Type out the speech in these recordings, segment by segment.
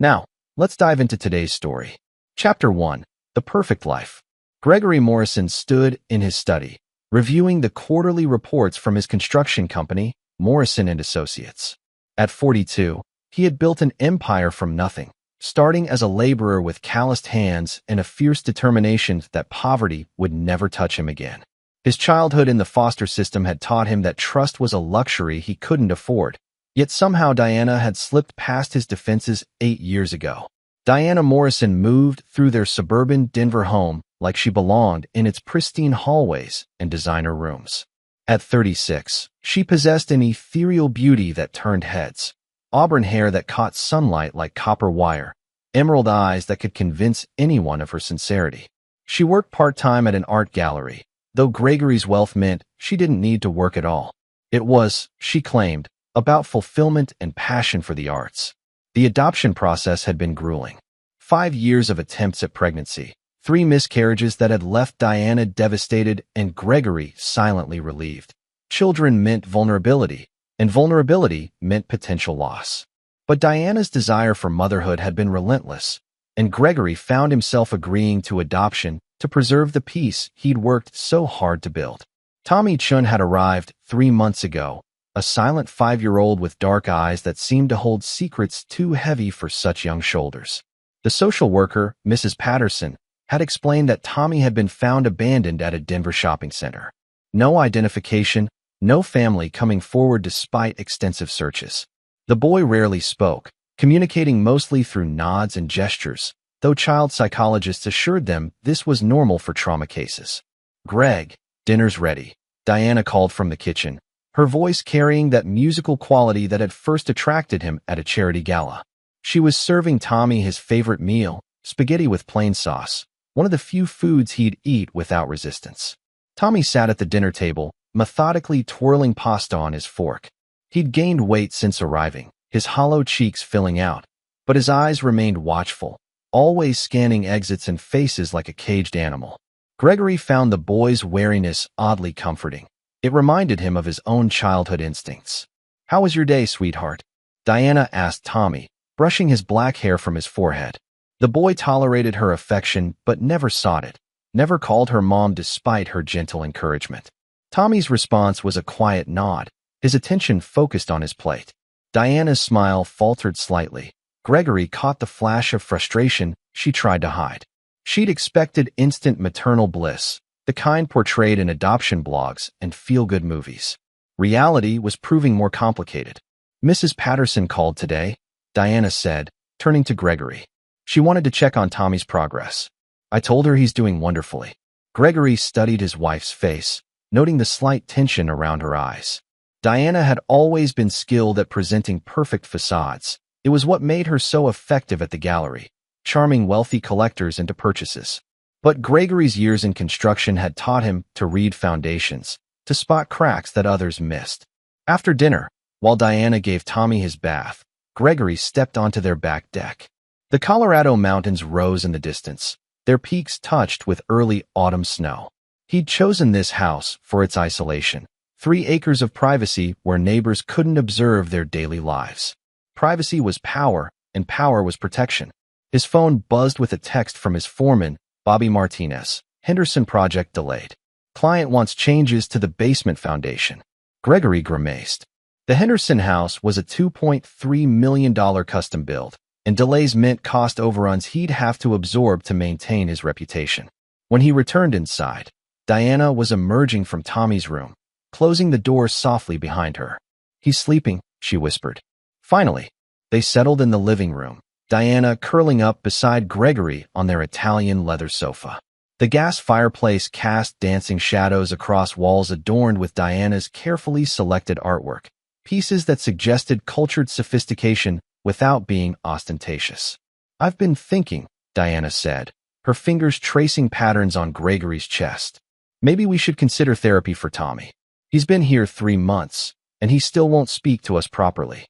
Now, let's dive into today's story. Chapter 1. The Perfect Life. Gregory Morrison stood in his study, reviewing the quarterly reports from his construction company, Morrison & Associates. At 42, he had built an empire from nothing, starting as a laborer with calloused hands and a fierce determination that poverty would never touch him again. His childhood in the foster system had taught him that trust was a luxury he couldn't afford. Yet somehow Diana had slipped past his defenses 8 years ago. Diana Morrison moved through their suburban Denver home like she belonged in its pristine hallways and designer rooms. At 36, she possessed an ethereal beauty that turned heads, auburn hair that caught sunlight like copper wire, emerald eyes that could convince anyone of her sincerity. She worked part-time at an art gallery, though Gregory's wealth meant she didn't need to work at all. It was, she claimed, about fulfillment and passion for the arts. The adoption process had been grueling. 5 years of attempts at pregnancy, 3 miscarriages that had left Diana devastated and Gregory silently relieved. Children meant vulnerability, and vulnerability meant potential loss. But Diana's desire for motherhood had been relentless, and Gregory found himself agreeing to adoption to preserve the peace he'd worked so hard to build. Tommy Chun had arrived 3 months ago, a silent 5-year-old with dark eyes that seemed to hold secrets too heavy for such young shoulders. The social worker, Mrs. Patterson, had explained that Tommy had been found abandoned at a Denver shopping center. No identification, no family coming forward despite extensive searches. The boy rarely spoke, communicating mostly through nods and gestures, though child psychologists assured them this was normal for trauma cases. "Greg, dinner's ready," Diana called from the kitchen, her voice carrying that musical quality that had first attracted him at a charity gala. She was serving Tommy his favorite meal, spaghetti with plain sauce, one of the few foods he'd eat without resistance. Tommy sat at the dinner table, methodically twirling pasta on his fork. He'd gained weight since arriving, his hollow cheeks filling out, but his eyes remained watchful, always scanning exits and faces like a caged animal. Gregory found the boy's wariness oddly comforting. It reminded him of his own childhood instincts. "How was your day, sweetheart?" Diana asked Tommy, brushing his black hair from his forehead. The boy tolerated her affection but never sought it, never called her mom despite her gentle encouragement. Tommy's response was a quiet nod, his attention focused on his plate. Diana's smile faltered slightly. Gregory caught the flash of frustration she tried to hide. She'd expected instant maternal bliss, the kind portrayed in adoption blogs and feel-good movies. Reality was proving more complicated. "Mrs. Patterson called today," Diana said, turning to Gregory. "She wanted to check on Tommy's progress. I told her he's doing wonderfully." Gregory studied his wife's face, noting the slight tension around her eyes. Diana had always been skilled at presenting perfect facades. It was what made her so effective at the gallery, charming wealthy collectors into purchases. But Gregory's years in construction had taught him to read foundations, to spot cracks that others missed. After dinner, while Diana gave Tommy his bath, Gregory stepped onto their back deck. The Colorado mountains rose in the distance, their peaks touched with early autumn snow. He'd chosen this house for its isolation, 3 acres of privacy where neighbors couldn't observe their daily lives. Privacy was power, and power was protection. His phone buzzed with a text from his foreman, Bobby Martinez. "Henderson project delayed. Client wants changes to the basement foundation." Gregory grimaced. The Henderson house was a $2.3 million custom build, and delays meant cost overruns he'd have to absorb to maintain his reputation. When he returned inside, Diana was emerging from Tommy's room, closing the door softly behind her. "He's sleeping," she whispered. Finally, they settled in the living room, Diana curling up beside Gregory on their Italian leather sofa. The gas fireplace cast dancing shadows across walls adorned with Diana's carefully selected artwork, pieces that suggested cultured sophistication without being ostentatious. "I've been thinking," Diana said, her fingers tracing patterns on Gregory's chest. "Maybe we should consider therapy for Tommy. He's been here 3 months, and he still won't speak to us properly."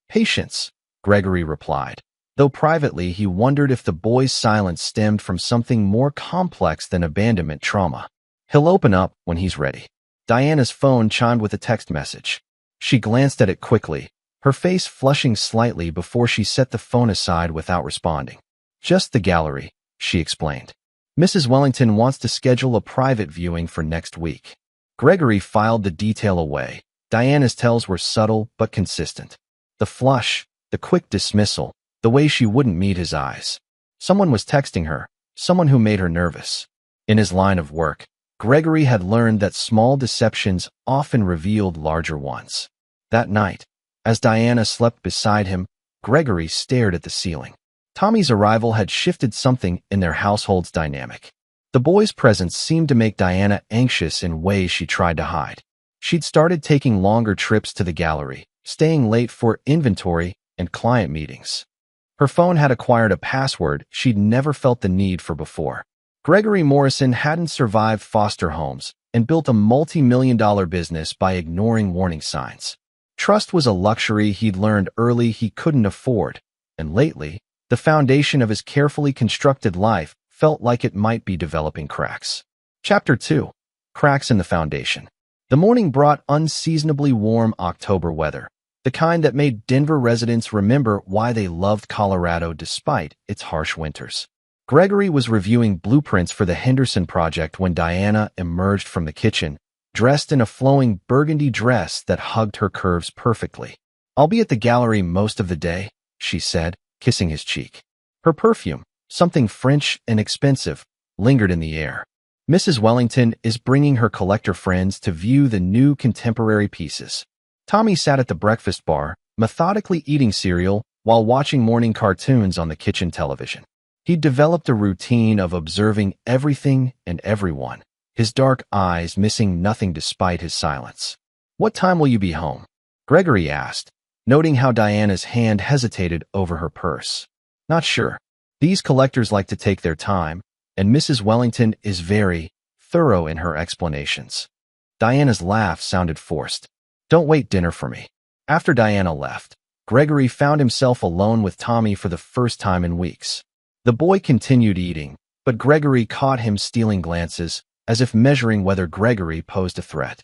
"Patience," Gregory replied, though privately he wondered if the boy's silence stemmed from something more complex than abandonment trauma. "He'll open up when he's ready." Diana's phone chimed with a text message. She glanced at it quickly, her face flushing slightly before she set the phone aside without responding. "Just the gallery," she explained. "Mrs. Wellington wants to schedule a private viewing for next week." Gregory filed the detail away. Diana's tells were subtle but consistent. The flush, the quick dismissal, the way she wouldn't meet his eyes. Someone was texting her, someone who made her nervous. In his line of work, Gregory had learned that small deceptions often revealed larger ones. That night, as Diana slept beside him, Gregory stared at the ceiling. Tommy's arrival had shifted something in their household's dynamic. The boy's presence seemed to make Diana anxious in ways she tried to hide. She'd started taking longer trips to the gallery, staying late for inventory and client meetings. Her phone had acquired a password she'd never felt the need for before. Gregory Morrison hadn't survived foster homes and built a multi-million-dollar business by ignoring warning signs. Trust was a luxury he'd learned early he couldn't afford, and lately, the foundation of his carefully constructed life felt like it might be developing cracks. Chapter 2. Cracks in the Foundation. The morning brought unseasonably warm October weather, the kind that made Denver residents remember why they loved Colorado despite its harsh winters. Gregory was reviewing blueprints for the Henderson project when Diana emerged from the kitchen, dressed in a flowing burgundy dress that hugged her curves perfectly. "I'll be at the gallery most of the day," she said, kissing his cheek. Her perfume, something French and expensive, lingered in the air. "Mrs. Wellington is bringing her collector friends to view the new contemporary pieces." Tommy sat at the breakfast bar, methodically eating cereal while watching morning cartoons on the kitchen television. He'd developed a routine of observing everything and everyone, his dark eyes missing nothing despite his silence. "What time will you be home?" Gregory asked, noting how Diana's hand hesitated over her purse. "Not sure. These collectors like to take their time, and Mrs. Wellington is very thorough in her explanations." Diana's laugh sounded forced. "Don't wait dinner for me." After Diana left, Gregory found himself alone with Tommy for the first time in weeks. The boy continued eating, but Gregory caught him stealing glances, as if measuring whether Gregory posed a threat.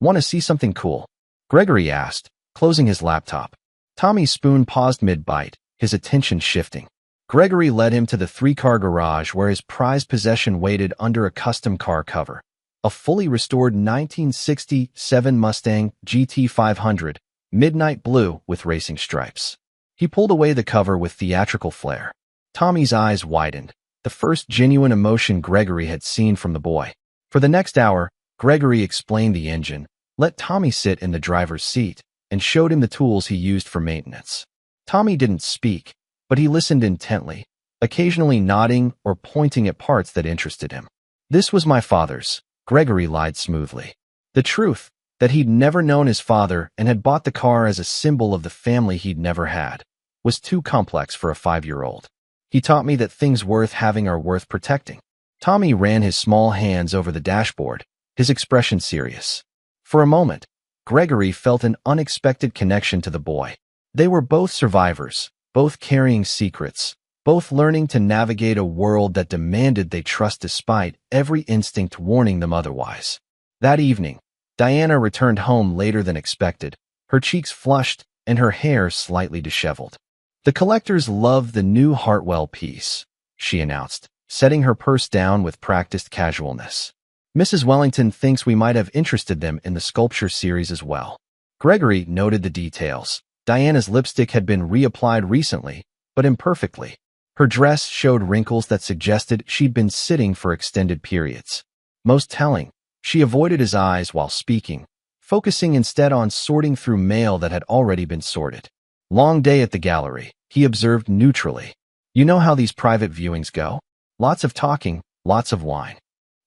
"Want to see something cool?" Gregory asked, closing his laptop. Tommy's spoon paused mid-bite, his attention shifting. Gregory led him to the three-car garage where his prized possession waited under a custom car cover. A fully restored 1967 Mustang GT 500, midnight blue with racing stripes. He pulled away the cover with theatrical flair. Tommy's eyes widened, the first genuine emotion Gregory had seen from the boy. For the next hour, Gregory explained the engine, let Tommy sit in the driver's seat, and showed him the tools he used for maintenance. Tommy didn't speak, but he listened intently, occasionally nodding or pointing at parts that interested him. "This was my father's," Gregory lied smoothly. The truth, that he'd never known his father and had bought the car as a symbol of the family he'd never had, was too complex for a 5-year-old. "He taught me that things worth having are worth protecting." Tommy ran his small hands over the dashboard, his expression serious. For a moment, Gregory felt an unexpected connection to the boy. They were both survivors, both carrying secrets, both learning to navigate a world that demanded they trust despite every instinct warning them otherwise. That evening, Diana returned home later than expected, her cheeks flushed and her hair slightly disheveled. "The collectors love the new Hartwell piece," she announced, setting her purse down with practiced casualness. "Mrs. Wellington thinks we might have interested them in the sculpture series as well." Gregory noted the details. Diana's lipstick had been reapplied recently, but imperfectly. Her dress showed wrinkles that suggested she'd been sitting for extended periods. Most telling, she avoided his eyes while speaking, focusing instead on sorting through mail that had already been sorted. "Long day at the gallery," he observed neutrally. "You know how these private viewings go? Lots of talking, lots of wine."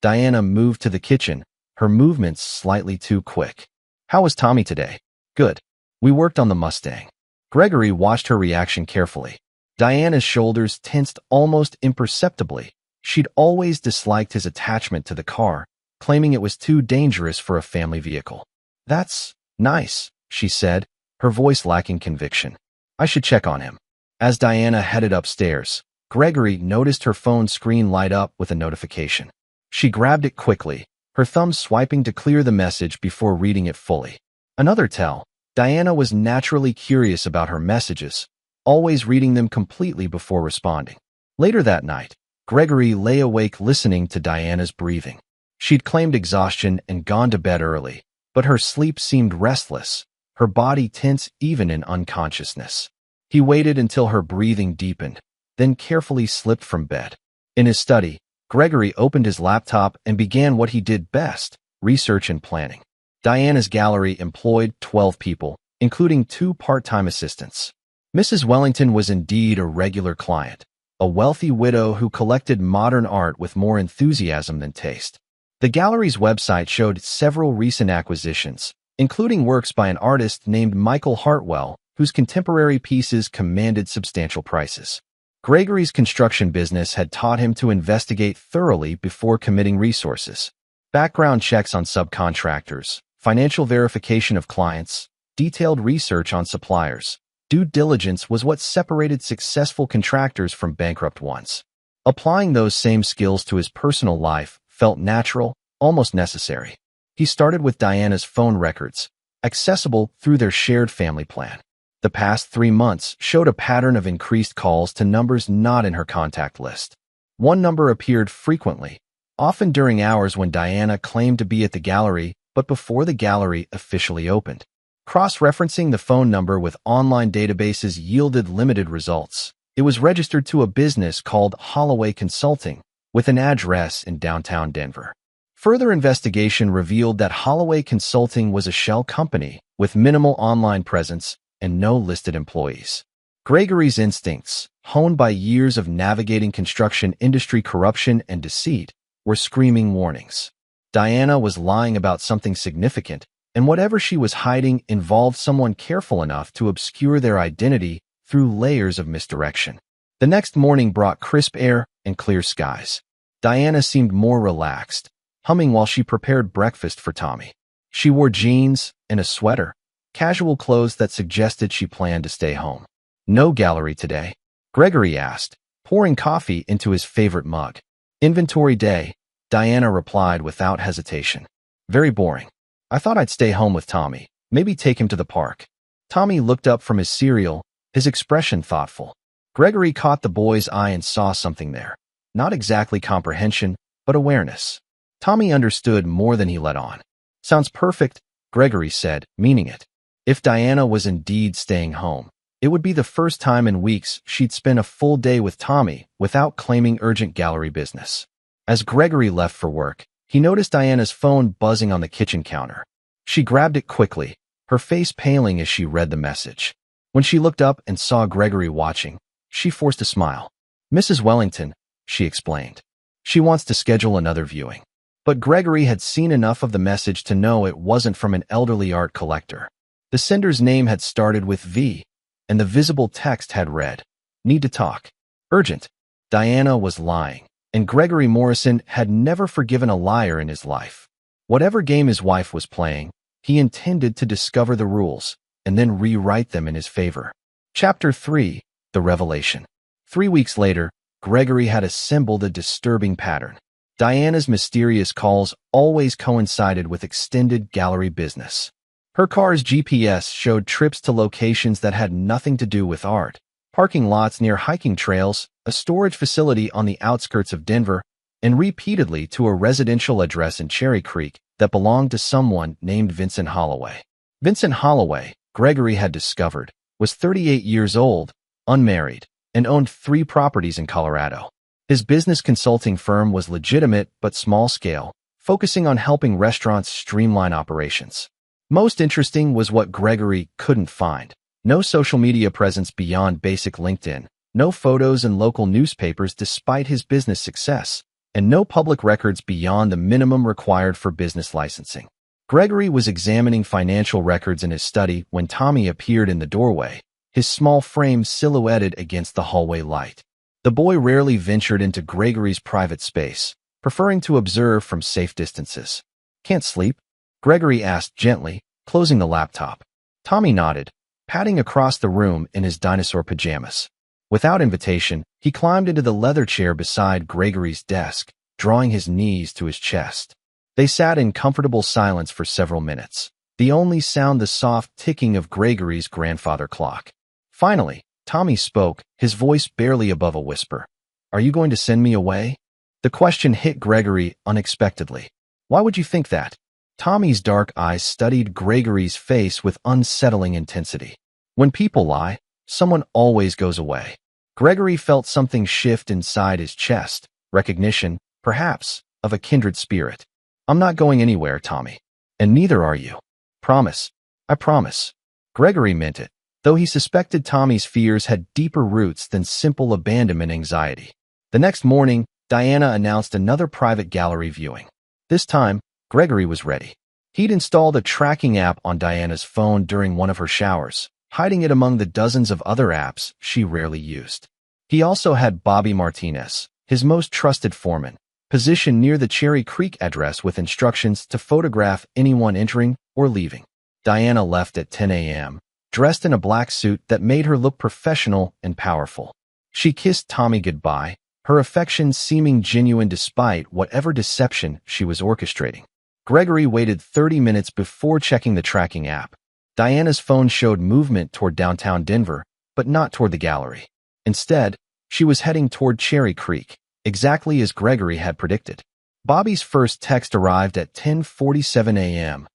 Diana moved to the kitchen, her movements slightly too quick. "How was Tommy today?" "Good. We worked on the Mustang." Gregory watched her reaction carefully. Diana's shoulders tensed almost imperceptibly. She'd always disliked his attachment to the car, claiming it was too dangerous for a family vehicle. "That's nice," she said, her voice lacking conviction. "I should check on him." As Diana headed upstairs, Gregory noticed her phone screen light up with a notification. She grabbed it quickly, her thumb swiping to clear the message before reading it fully. Another tell, Diana was naturally curious about her messages, always reading them completely before responding. Later that night, Gregory lay awake listening to Diana's breathing. She'd claimed exhaustion and gone to bed early, but her sleep seemed restless, her body tense even in unconsciousness. He waited until her breathing deepened, then carefully slipped from bed. In his study, Gregory opened his laptop and began what he did best, research and planning. Diana's gallery employed 12 people, including 2 part-time assistants. Mrs. Wellington was indeed a regular client, a wealthy widow who collected modern art with more enthusiasm than taste. The gallery's website showed several recent acquisitions, including works by an artist named Michael Hartwell, whose contemporary pieces commanded substantial prices. Gregory's construction business had taught him to investigate thoroughly before committing resources. Background checks on subcontractors, financial verification of clients, detailed research on suppliers. Due diligence was what separated successful contractors from bankrupt ones. Applying those same skills to his personal life felt natural, almost necessary. He started with Diana's phone records, accessible through their shared family plan. The past 3 months showed a pattern of increased calls to numbers not in her contact list. One number appeared frequently, often during hours when Diana claimed to be at the gallery, but before the gallery officially opened. Cross-referencing the phone number with online databases yielded limited results. It was registered to a business called Holloway Consulting, with an address in downtown Denver. Further investigation revealed that Holloway Consulting was a shell company with minimal online presence and no listed employees. Gregory's instincts, honed by years of navigating construction industry corruption and deceit, were screaming warnings. Diana was lying about something significant, and whatever she was hiding involved someone careful enough to obscure their identity through layers of misdirection. The next morning brought crisp air and clear skies. Diana seemed more relaxed, humming while she prepared breakfast for Tommy. She wore jeans and a sweater, casual clothes that suggested she planned to stay home. "No gallery today?" Gregory asked, pouring coffee into his favorite mug. "Inventory day," Diana replied without hesitation. "Very boring. I thought I'd stay home with Tommy, maybe take him to the park." Tommy looked up from his cereal, his expression thoughtful. Gregory caught the boy's eye and saw something there. Not exactly comprehension, but awareness. Tommy understood more than he let on. "Sounds perfect," Gregory said, meaning it. If Diana was indeed staying home, it would be the first time in weeks she'd spent a full day with Tommy without claiming urgent gallery business. As Gregory left for work, he noticed Diana's phone buzzing on the kitchen counter. She grabbed it quickly, her face paling as she read the message. When she looked up and saw Gregory watching, she forced a smile. "Mrs. Wellington," she explained. "She wants to schedule another viewing." But Gregory had seen enough of the message to know it wasn't from an elderly art collector. The sender's name had started with V, and the visible text had read, "Need to talk. Urgent." Diana was lying, and Gregory Morrison had never forgiven a liar in his life. Whatever game his wife was playing, he intended to discover the rules and then rewrite them in his favor. Chapter 3: The Revelation. 3 weeks later, Gregory had assembled a disturbing pattern. Diana's mysterious calls always coincided with extended gallery business. Her car's GPS showed trips to locations that had nothing to do with art, parking lots near hiking trails, a storage facility on the outskirts of Denver, and repeatedly to a residential address in Cherry Creek that belonged to someone named Vincent Holloway. Vincent Holloway, Gregory had discovered, was 38 years old, unmarried, and owned 3 properties in Colorado. His business consulting firm was legitimate but small-scale, focusing on helping restaurants streamline operations. Most interesting was what Gregory couldn't find. No social media presence beyond basic LinkedIn, no photos in local newspapers despite his business success, and no public records beyond the minimum required for business licensing. Gregory was examining financial records in his study when Tommy appeared in the doorway, his small frame silhouetted against the hallway light. The boy rarely ventured into Gregory's private space, preferring to observe from safe distances. "Can't sleep?" Gregory asked gently, closing the laptop. Tommy nodded, padding across the room in his dinosaur pajamas. Without invitation, he climbed into the leather chair beside Gregory's desk, drawing his knees to his chest. They sat in comfortable silence for several minutes. the only sound the soft ticking of Gregory's grandfather clock. Finally, Tommy spoke, his voice barely above a whisper. "Are you going to send me away?" The question hit Gregory unexpectedly. "Why would you think that?" Tommy's dark eyes studied Gregory's face with unsettling intensity. "When people lie, someone always goes away." Gregory felt something shift inside his chest, recognition, perhaps, of a kindred spirit. "I'm not going anywhere, Tommy. And neither are you. Promise. I promise." Gregory meant it, though he suspected Tommy's fears had deeper roots than simple abandonment anxiety. The next morning, Diana announced another private gallery viewing. This time, Gregory was ready. He'd installed a tracking app on Diana's phone during one of her showers, hiding it among the dozens of other apps she rarely used. He also had Bobby Martinez, his most trusted foreman, positioned near the Cherry Creek address with instructions to photograph anyone entering or leaving. Diana left at 10 a.m., dressed in a black suit that made her look professional and powerful. She kissed Tommy goodbye, her affection seeming genuine despite whatever deception she was orchestrating. Gregory waited 30 minutes before checking the tracking app. Diana's phone showed movement toward downtown Denver, but not toward the gallery. Instead, she was heading toward Cherry Creek, exactly as Gregory had predicted. Bobby's first text arrived at 10:47 a.m.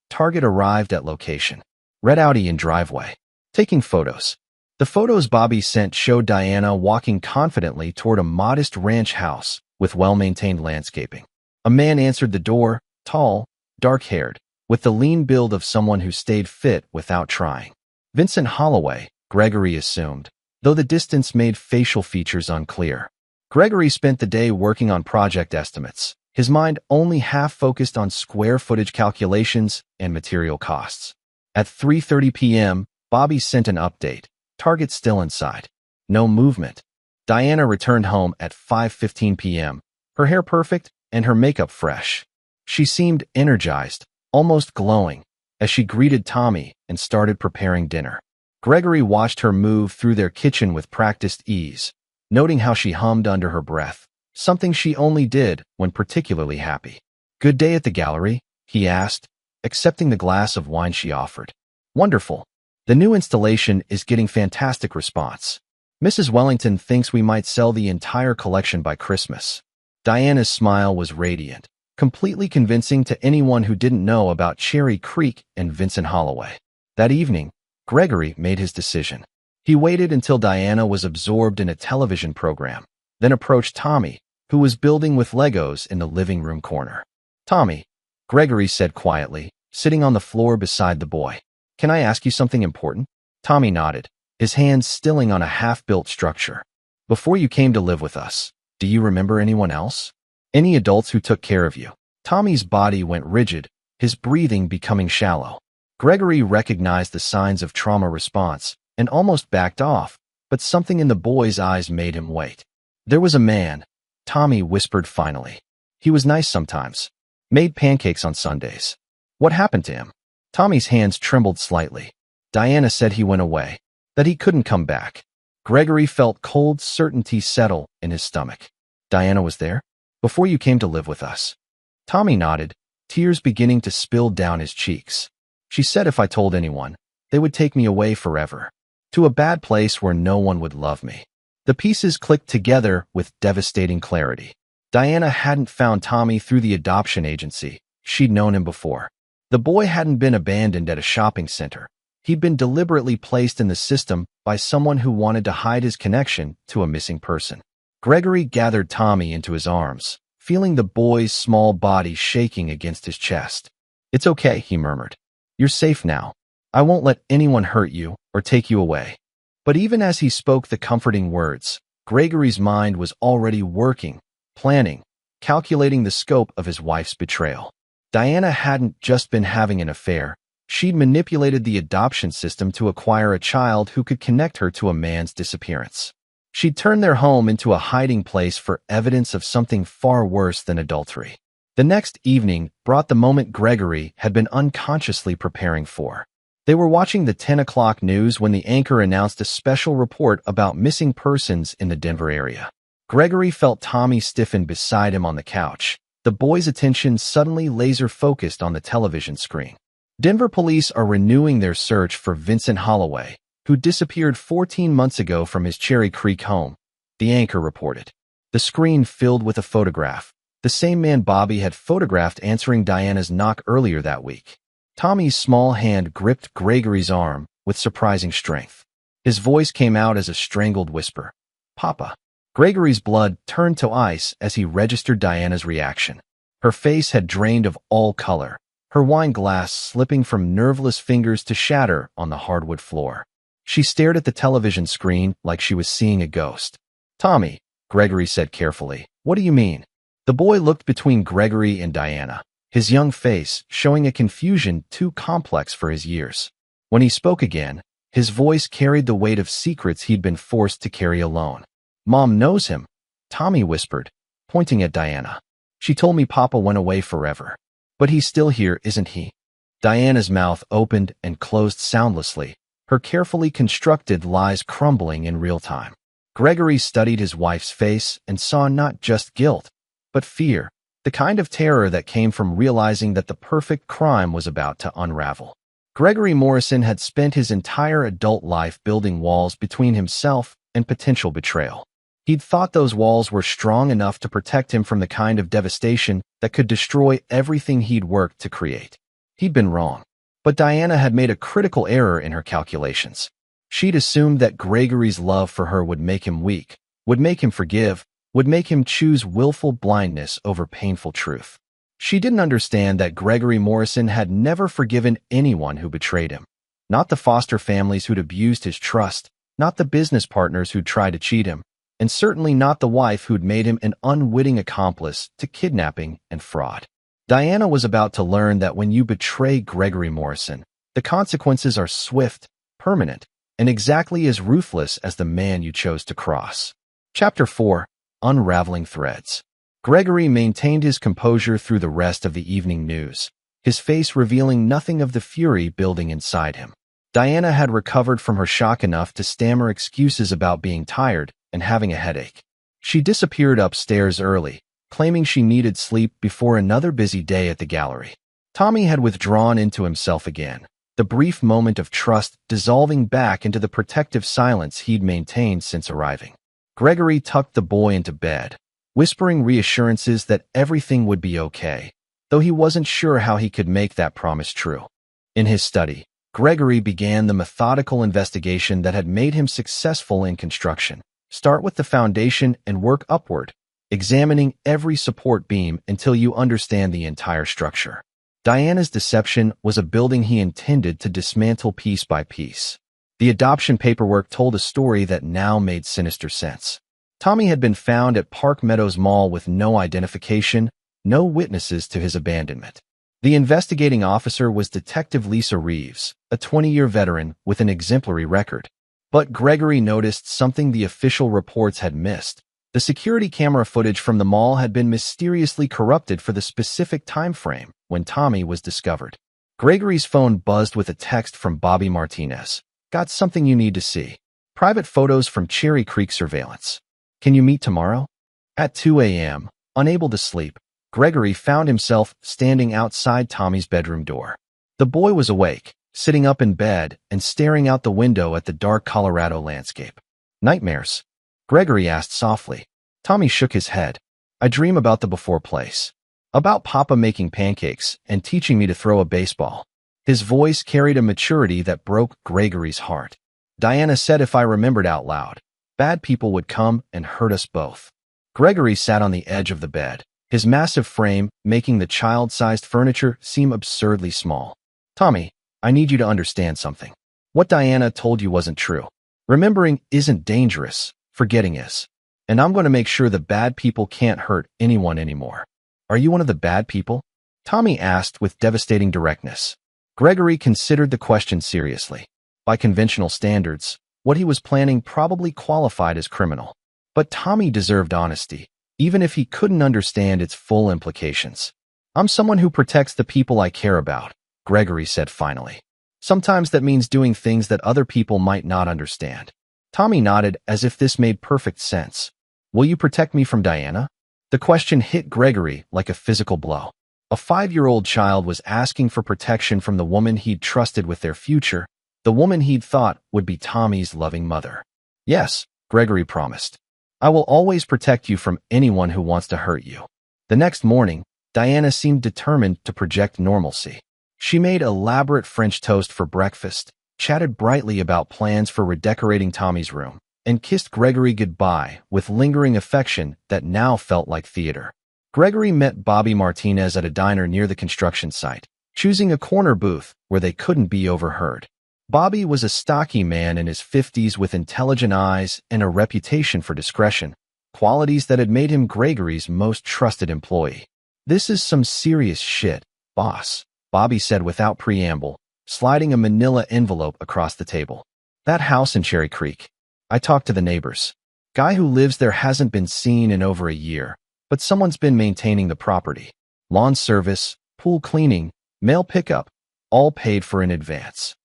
Target arrived at location. Red Audi in driveway. Taking photos. The photos Bobby sent showed Diana walking confidently toward a modest ranch house with well-maintained landscaping. A man answered the door, tall, dark-haired, with the lean build of someone who stayed fit without trying. Vincent Holloway, Gregory assumed, though the distance made facial features unclear. Gregory spent the day working on project estimates, his mind only half focused on square footage calculations and material costs. At 3:30 p.m., Bobby sent an update. Target still inside. No movement. Diana returned home at 5:15 p.m., her hair perfect and her makeup fresh. She seemed energized, almost glowing, as she greeted Tommy and started preparing dinner. Gregory watched her move through their kitchen with practiced ease, noting how she hummed under her breath, something she only did when particularly happy. "Good day at the gallery?" he asked, accepting the glass of wine she offered. "Wonderful. The new installation is getting fantastic response. Mrs. Wellington thinks we might sell the entire collection by Christmas." Diana's smile was radiant, completely convincing to anyone who didn't know about Cherry Creek and Vincent Holloway. That evening, Gregory made his decision. He waited until Diana was absorbed in a television program, then approached Tommy, who was building with Legos in the living room corner. "Tommy," Gregory said quietly, sitting on the floor beside the boy. "Can I ask you something important?" Tommy nodded, his hands stilling on a half-built structure. "Before you came to live with us, do you remember anyone else? Any adults who took care of you?" Tommy's body went rigid, his breathing becoming shallow. Gregory recognized the signs of trauma response and almost backed off, but something in the boy's eyes made him wait. "There was a man," Tommy whispered finally. "He was nice sometimes. Made pancakes on Sundays. What happened to him?" Tommy's hands trembled slightly. "Diana said he went away, that he couldn't come back." Gregory felt cold certainty settle in his stomach. "Diana was there? Before you came to live with us?" Tommy nodded, tears beginning to spill down his cheeks. "She said if I told anyone, they would take me away forever. To a bad place where no one would love me." The pieces clicked together with devastating clarity. Diana hadn't found Tommy through the adoption agency. She'd known him before. The boy hadn't been abandoned at a shopping center. He'd been deliberately placed in the system by someone who wanted to hide his connection to a missing person. Gregory gathered Tommy into his arms, feeling the boy's small body shaking against his chest. "It's okay," he murmured. "You're safe now. I won't let anyone hurt you or take you away." But even as he spoke the comforting words, Gregory's mind was already working, planning, calculating the scope of his wife's betrayal. Diana hadn't just been having an affair. She'd manipulated the adoption system to acquire a child who could connect her to a man's disappearance. She'd turned their home into a hiding place for evidence of something far worse than adultery. The next evening brought the moment Gregory had been unconsciously preparing for. They were watching the 10 o'clock news when the anchor announced a special report about missing persons in the Denver area. Gregory felt Tommy stiffen beside him on the couch, the boy's attention suddenly laser-focused on the television screen. Denver police are renewing their search for Vincent Holloway, who disappeared 14 months ago from his Cherry Creek home, the anchor reported. The screen filled with a photograph, the same man Bobby had photographed answering Diana's knock earlier that week. Tommy's small hand gripped Gregory's arm with surprising strength. His voice came out as a strangled whisper. "Papa." Gregory's blood turned to ice as he registered Diana's reaction. Her face had drained of all color, her wine glass slipping from nerveless fingers to shatter on the hardwood floor. She stared at the television screen like she was seeing a ghost. "Tommy," Gregory said carefully, "what do you mean?" The boy looked between Gregory and Diana, his young face showing a confusion too complex for his years. When he spoke again, his voice carried the weight of secrets he'd been forced to carry alone. "Mom knows him," Tommy whispered, pointing at Diana. "She told me Papa went away forever. But he's still here, isn't he?" Diana's mouth opened and closed soundlessly, her carefully constructed lies crumbling in real time. Gregory studied his wife's face and saw not just guilt, but fear, the kind of terror that came from realizing that the perfect crime was about to unravel. Gregory Morrison had spent his entire adult life building walls between himself and potential betrayal. He'd thought those walls were strong enough to protect him from the kind of devastation that could destroy everything he'd worked to create. He'd been wrong. But Diana had made a critical error in her calculations. She'd assumed that Gregory's love for her would make him weak, would make him forgive, would make him choose willful blindness over painful truth. She didn't understand that Gregory Morrison had never forgiven anyone who betrayed him. Not the foster families who'd abused his trust, not the business partners who'd tried to cheat him, and certainly not the wife who'd made him an unwitting accomplice to kidnapping and fraud. Diana was about to learn that when you betray Gregory Morrison, the consequences are swift, permanent, and exactly as ruthless as the man you chose to cross. Chapter 4. Unraveling Threads. Gregory maintained his composure through the rest of the evening news, his face revealing nothing of the fury building inside him. Diana had recovered from her shock enough to stammer excuses about being tired and having a headache. She disappeared upstairs early, claiming she needed sleep before another busy day at the gallery. Tommy had withdrawn into himself again, the brief moment of trust dissolving back into the protective silence he'd maintained since arriving. Gregory tucked the boy into bed, whispering reassurances that everything would be okay, though he wasn't sure how he could make that promise true. In his study, Gregory began the methodical investigation that had made him successful in construction. Start with the foundation and work upward, examining every support beam until you understand the entire structure. Diana's deception was a building he intended to dismantle piece by piece. The adoption paperwork told a story that now made sinister sense. Tommy had been found at Park Meadows Mall with no identification, no witnesses to his abandonment. The investigating officer was Detective Lisa Reeves, a 20-year veteran with an exemplary record. But Gregory noticed something the official reports had missed. The security camera footage from the mall had been mysteriously corrupted for the specific time frame when Tommy was discovered. Gregory's phone buzzed with a text from Bobby Martinez. "Got something you need to see. Private photos from Cherry Creek surveillance. Can you meet tomorrow?" At 2 a.m., unable to sleep, Gregory found himself standing outside Tommy's bedroom door. The boy was awake, sitting up in bed and staring out the window at the dark Colorado landscape. "Nightmares?" Gregory asked softly. Tommy shook his head. "I dream about the before place. About Papa making pancakes and teaching me to throw a baseball." His voice carried a maturity that broke Gregory's heart. "Diana said if I remembered out loud, bad people would come and hurt us both." Gregory sat on the edge of the bed, his massive frame making the child-sized furniture seem absurdly small. "Tommy, I need you to understand something. What Diana told you wasn't true. Remembering isn't dangerous, forgetting is. And I'm going to make sure the bad people can't hurt anyone anymore." "Are you one of the bad people?" Tommy asked with devastating directness. Gregory considered the question seriously. By conventional standards, what he was planning probably qualified as criminal. But Tommy deserved honesty, even if he couldn't understand its full implications. "I'm someone who protects the people I care about," Gregory said finally. "Sometimes that means doing things that other people might not understand." Tommy nodded as if this made perfect sense. "Will you protect me from Diana?" The question hit Gregory like a physical blow. A 5-year-old child was asking for protection from the woman he'd trusted with their future, the woman he'd thought would be Tommy's loving mother. Yes, Gregory promised. I will always protect you from anyone who wants to hurt you. The next morning, Diana seemed determined to project normalcy. She made elaborate French toast for breakfast, chatted brightly about plans for redecorating Tommy's room, and kissed Gregory goodbye with lingering affection that now felt like theater. Gregory met Bobby Martinez at a diner near the construction site, choosing a corner booth where they couldn't be overheard. Bobby was a stocky man in his 50s with intelligent eyes and a reputation for discretion, qualities that had made him Gregory's most trusted employee. "This is some serious shit, boss," Bobby said without preamble, sliding a manila envelope across the table. "That house in Cherry Creek. I talked to the neighbors. Guy who lives there hasn't been seen in over a year, but someone's been maintaining the property. Lawn service, pool cleaning, mail pickup, all paid for in advance."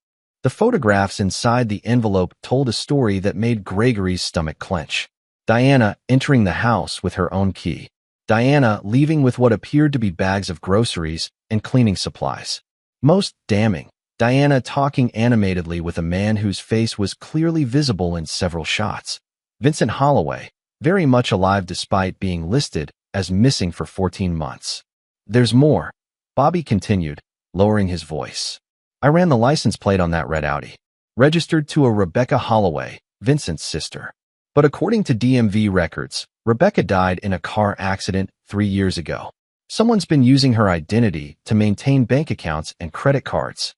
The photographs inside the envelope told a story that made Gregory's stomach clench. Diana entering the house with her own key. Diana leaving with what appeared to be bags of groceries and cleaning supplies. Most damning, Diana talking animatedly with a man whose face was clearly visible in several shots. Vincent Holloway, very much alive despite being listed as missing for 14 months. "There's more," Bobby continued, lowering his voice. "I ran the license plate on that red Audi, registered to a Rebecca Holloway, Vincent's sister. But according to DMV records, Rebecca died in a car accident 3 years ago. Someone's been using her identity to maintain bank accounts and credit cards."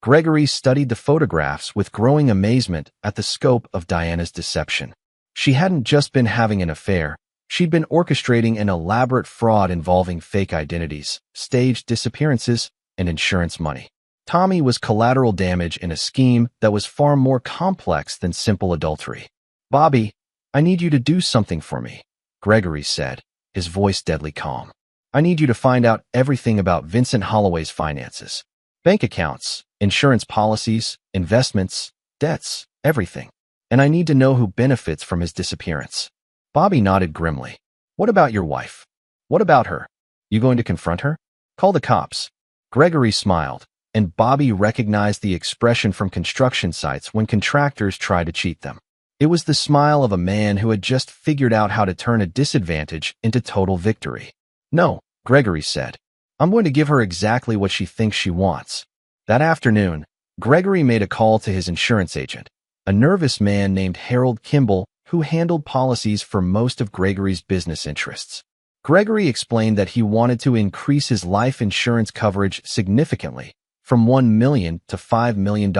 Gregory studied the photographs with growing amazement at the scope of Diana's deception. She hadn't just been having an affair, she'd been orchestrating an elaborate fraud involving fake identities, staged disappearances, and insurance money. Tommy was collateral damage in a scheme that was far more complex than simple adultery. "Bobby, I need you to do something for me," Gregory said, his voice deadly calm. "I need you to find out everything about Vincent Holloway's finances. Bank accounts, insurance policies, investments, debts, everything. And I need to know who benefits from his disappearance." Bobby nodded grimly. "What about your wife? What about her? You going to confront her? Call the cops." Gregory smiled, and Bobby recognized the expression from construction sites when contractors try to cheat them. It was the smile of a man who had just figured out how to turn a disadvantage into total victory. "No," Gregory said. "I'm going to give her exactly what she thinks she wants." That afternoon, Gregory made a call to his insurance agent, a nervous man named Harold Kimball, who handled policies for most of Gregory's business interests. Gregory explained that he wanted to increase his life insurance coverage significantly, from $1 million to $5 million,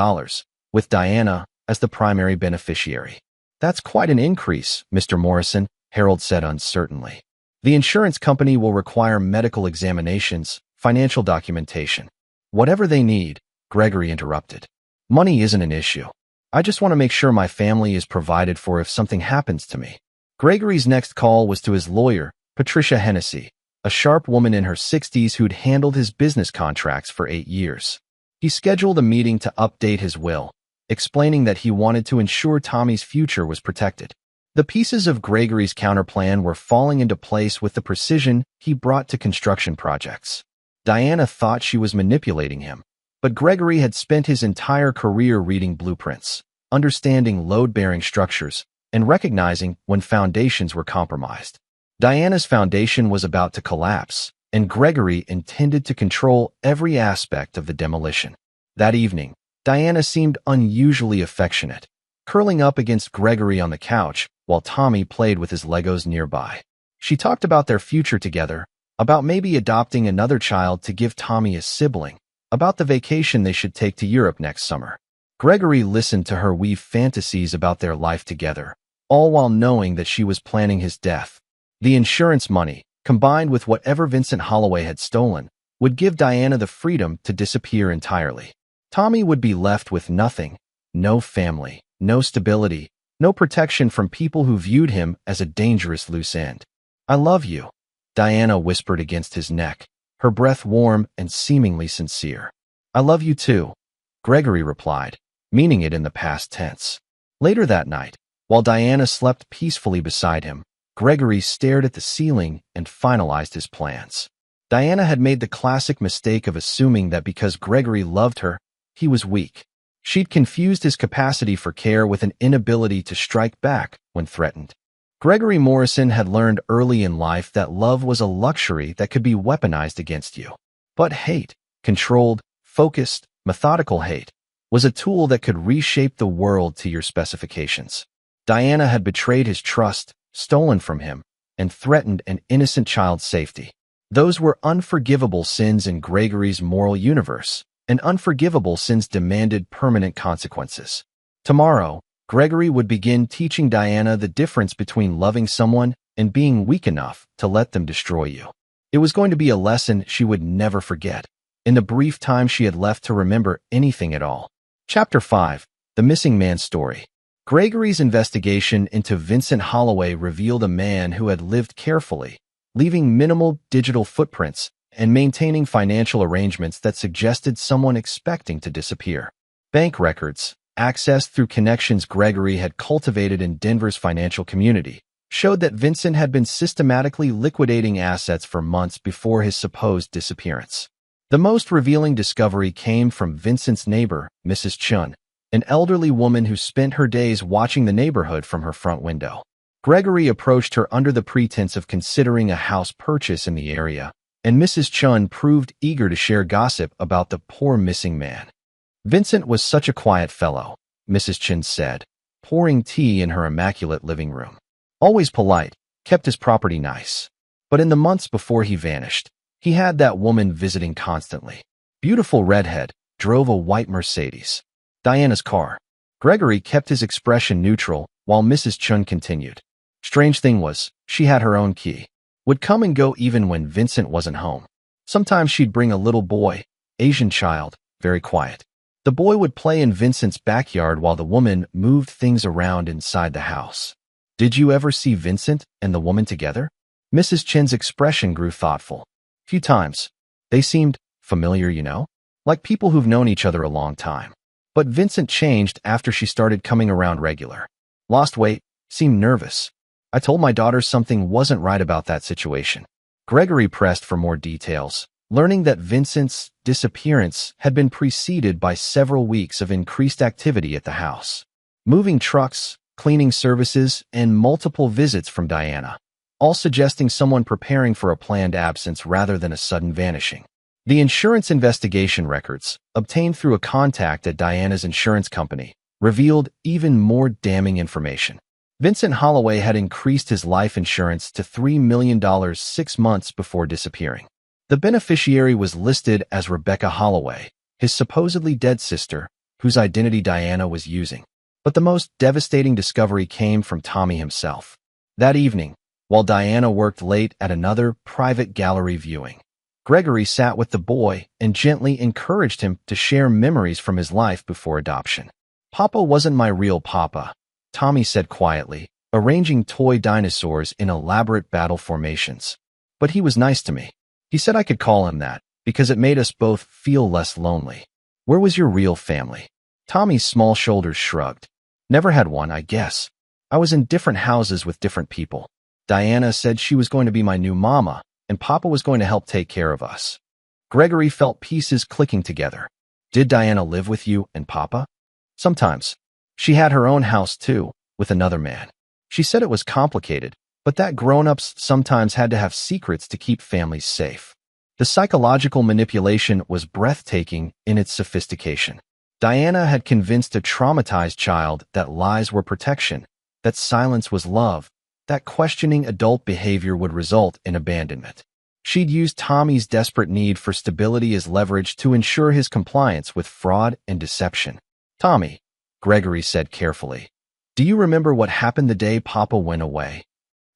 with Diana as the primary beneficiary. "That's quite an increase, Mr. Morrison," Harold said uncertainly. "The insurance company will require medical examinations, financial documentation." "Whatever they need," Gregory interrupted. "Money isn't an issue. I just want to make sure my family is provided for if something happens to me." Gregory's next call was to his lawyer, Patricia Hennessy, a sharp woman in her 60s who'd handled his business contracts for 8 years. He scheduled a meeting to update his will, explaining that he wanted to ensure Tommy's future was protected. The pieces of Gregory's counterplan were falling into place with the precision he brought to construction projects. Diana thought she was manipulating him, but Gregory had spent his entire career reading blueprints, understanding load-bearing structures, and recognizing when foundations were compromised. Diana's foundation was about to collapse, and Gregory intended to control every aspect of the demolition. That evening, Diana seemed unusually affectionate, curling up against Gregory on the couch while Tommy played with his Legos nearby. She talked about their future together, about maybe adopting another child to give Tommy a sibling, about the vacation they should take to Europe next summer. Gregory listened to her weave fantasies about their life together, all while knowing that she was planning his death. The insurance money, combined with whatever Vincent Holloway had stolen, would give Diana the freedom to disappear entirely. Tommy would be left with nothing, no family, no stability, no protection from people who viewed him as a dangerous loose end. "I love you," Diana whispered against his neck, her breath warm and seemingly sincere. "I love you too," Gregory replied, meaning it in the past tense. Later that night, while Diana slept peacefully beside him, Gregory stared at the ceiling and finalized his plans. Diana had made the classic mistake of assuming that because Gregory loved her, he was weak. She'd confused his capacity for care with an inability to strike back when threatened. Gregory Morrison had learned early in life that love was a luxury that could be weaponized against you. But hate, controlled, focused, methodical hate, was a tool that could reshape the world to your specifications. Diana had betrayed his trust, stolen from him, and threatened an innocent child's safety. Those were unforgivable sins in Gregory's moral universe, and unforgivable sins demanded permanent consequences. Tomorrow, Gregory would begin teaching Diana the difference between loving someone and being weak enough to let them destroy you. It was going to be a lesson she would never forget, in the brief time she had left to remember anything at all. Chapter 5. The Missing Man Story. Gregory's investigation into Vincent Holloway revealed a man who had lived carefully, leaving minimal digital footprints and maintaining financial arrangements that suggested someone expecting to disappear. Bank records, accessed through connections Gregory had cultivated in Denver's financial community, showed that Vincent had been systematically liquidating assets for months before his supposed disappearance. The most revealing discovery came from Vincent's neighbor, Mrs. Chun, an elderly woman who spent her days watching the neighborhood from her front window. Gregory approached her under the pretense of considering a house purchase in the area, and Mrs. Chun proved eager to share gossip about the poor missing man. Vincent was such a quiet fellow, Mrs. Chun said, pouring tea in her immaculate living room. Always polite, kept his property nice. But in the months before he vanished, he had that woman visiting constantly. Beautiful redhead, drove a white Mercedes. Diana's car. Gregory kept his expression neutral while Mrs. Chun continued. Strange thing was, she had her own key. Would come and go even when Vincent wasn't home. Sometimes she'd bring a little boy, Asian child, very quiet. The boy would play in Vincent's backyard while the woman moved things around inside the house. Did you ever see Vincent and the woman together? Mrs. Chin's expression grew thoughtful. Few times. They seemed familiar, like people who've known each other a long time. But Vincent changed after she started coming around regular. Lost weight, seemed nervous. I told my daughter something wasn't right about that situation. Gregory pressed for more details, learning that Vincent's disappearance had been preceded by several weeks of increased activity at the house. Moving trucks, cleaning services, and multiple visits from Diana, all suggesting someone preparing for a planned absence rather than a sudden vanishing. The insurance investigation records, obtained through a contact at Diana's insurance company, revealed even more damning information. Vincent Holloway had increased his life insurance to $3 million 6 months before disappearing. The beneficiary was listed as Rebecca Holloway, his supposedly dead sister, whose identity Diana was using. But the most devastating discovery came from Tommy himself. That evening, while Diana worked late at another private gallery viewing, Gregory sat with the boy and gently encouraged him to share memories from his life before adoption. Papa wasn't my real papa, Tommy said quietly, arranging toy dinosaurs in elaborate battle formations. But he was nice to me. He said I could call him that because it made us both feel less lonely. Where was your real family? Tommy's small shoulders shrugged. Never had one, I guess. I was in different houses with different people. Diana said she was going to be my new mama, and Papa was going to help take care of us. Gregory felt pieces clicking together. Did Diana live with you and Papa? Sometimes. She had her own house too, with another man. She said it was complicated, but that grown-ups sometimes had to have secrets to keep families safe. The psychological manipulation was breathtaking in its sophistication. Diana had convinced a traumatized child that lies were protection, that silence was love, that questioning adult behavior would result in abandonment. She'd used Tommy's desperate need for stability as leverage to ensure his compliance with fraud and deception. Tommy, Gregory said carefully, do you remember what happened the day Papa went away?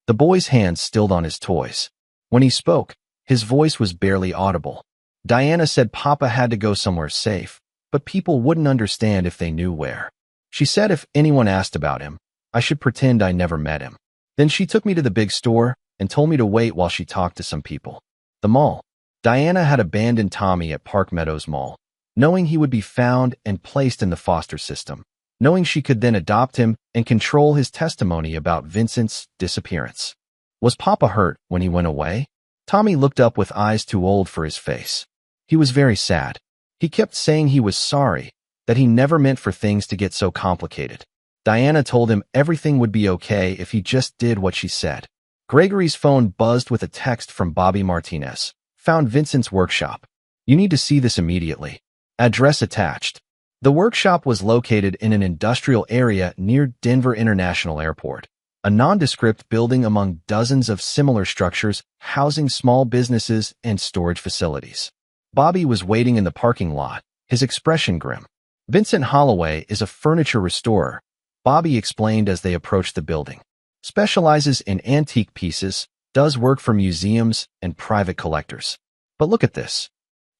The boy's hands stilled on his toys. When he spoke, his voice was barely audible. Diana said Papa had to go somewhere safe, but people wouldn't understand if they knew where. She said if anyone asked about him, I should pretend I never met him. Then she took me to the big store and told me to wait while she talked to some people. The mall. Diana had abandoned Tommy at Park Meadows Mall, knowing he would be found and placed in the foster system, knowing she could then adopt him and control his testimony about Vincent's disappearance. Was Papa hurt when he went away? Tommy looked up with eyes too old for his face. He was very sad. He kept saying he was sorry, that he never meant for things to get so complicated. Diana told him everything would be okay if he just did what she said. Gregory's phone buzzed with a text from Bobby Martinez. Found Vincent's workshop. You need to see this immediately. Address attached. The workshop was located in an industrial area near Denver International Airport, a nondescript building among dozens of similar structures housing small businesses and storage facilities. Bobby was waiting in the parking lot, his expression grim. Vincent Holloway is a furniture restorer, Bobby explained as they approached the building. Specializes in antique pieces, does work for museums and private collectors. But look at this.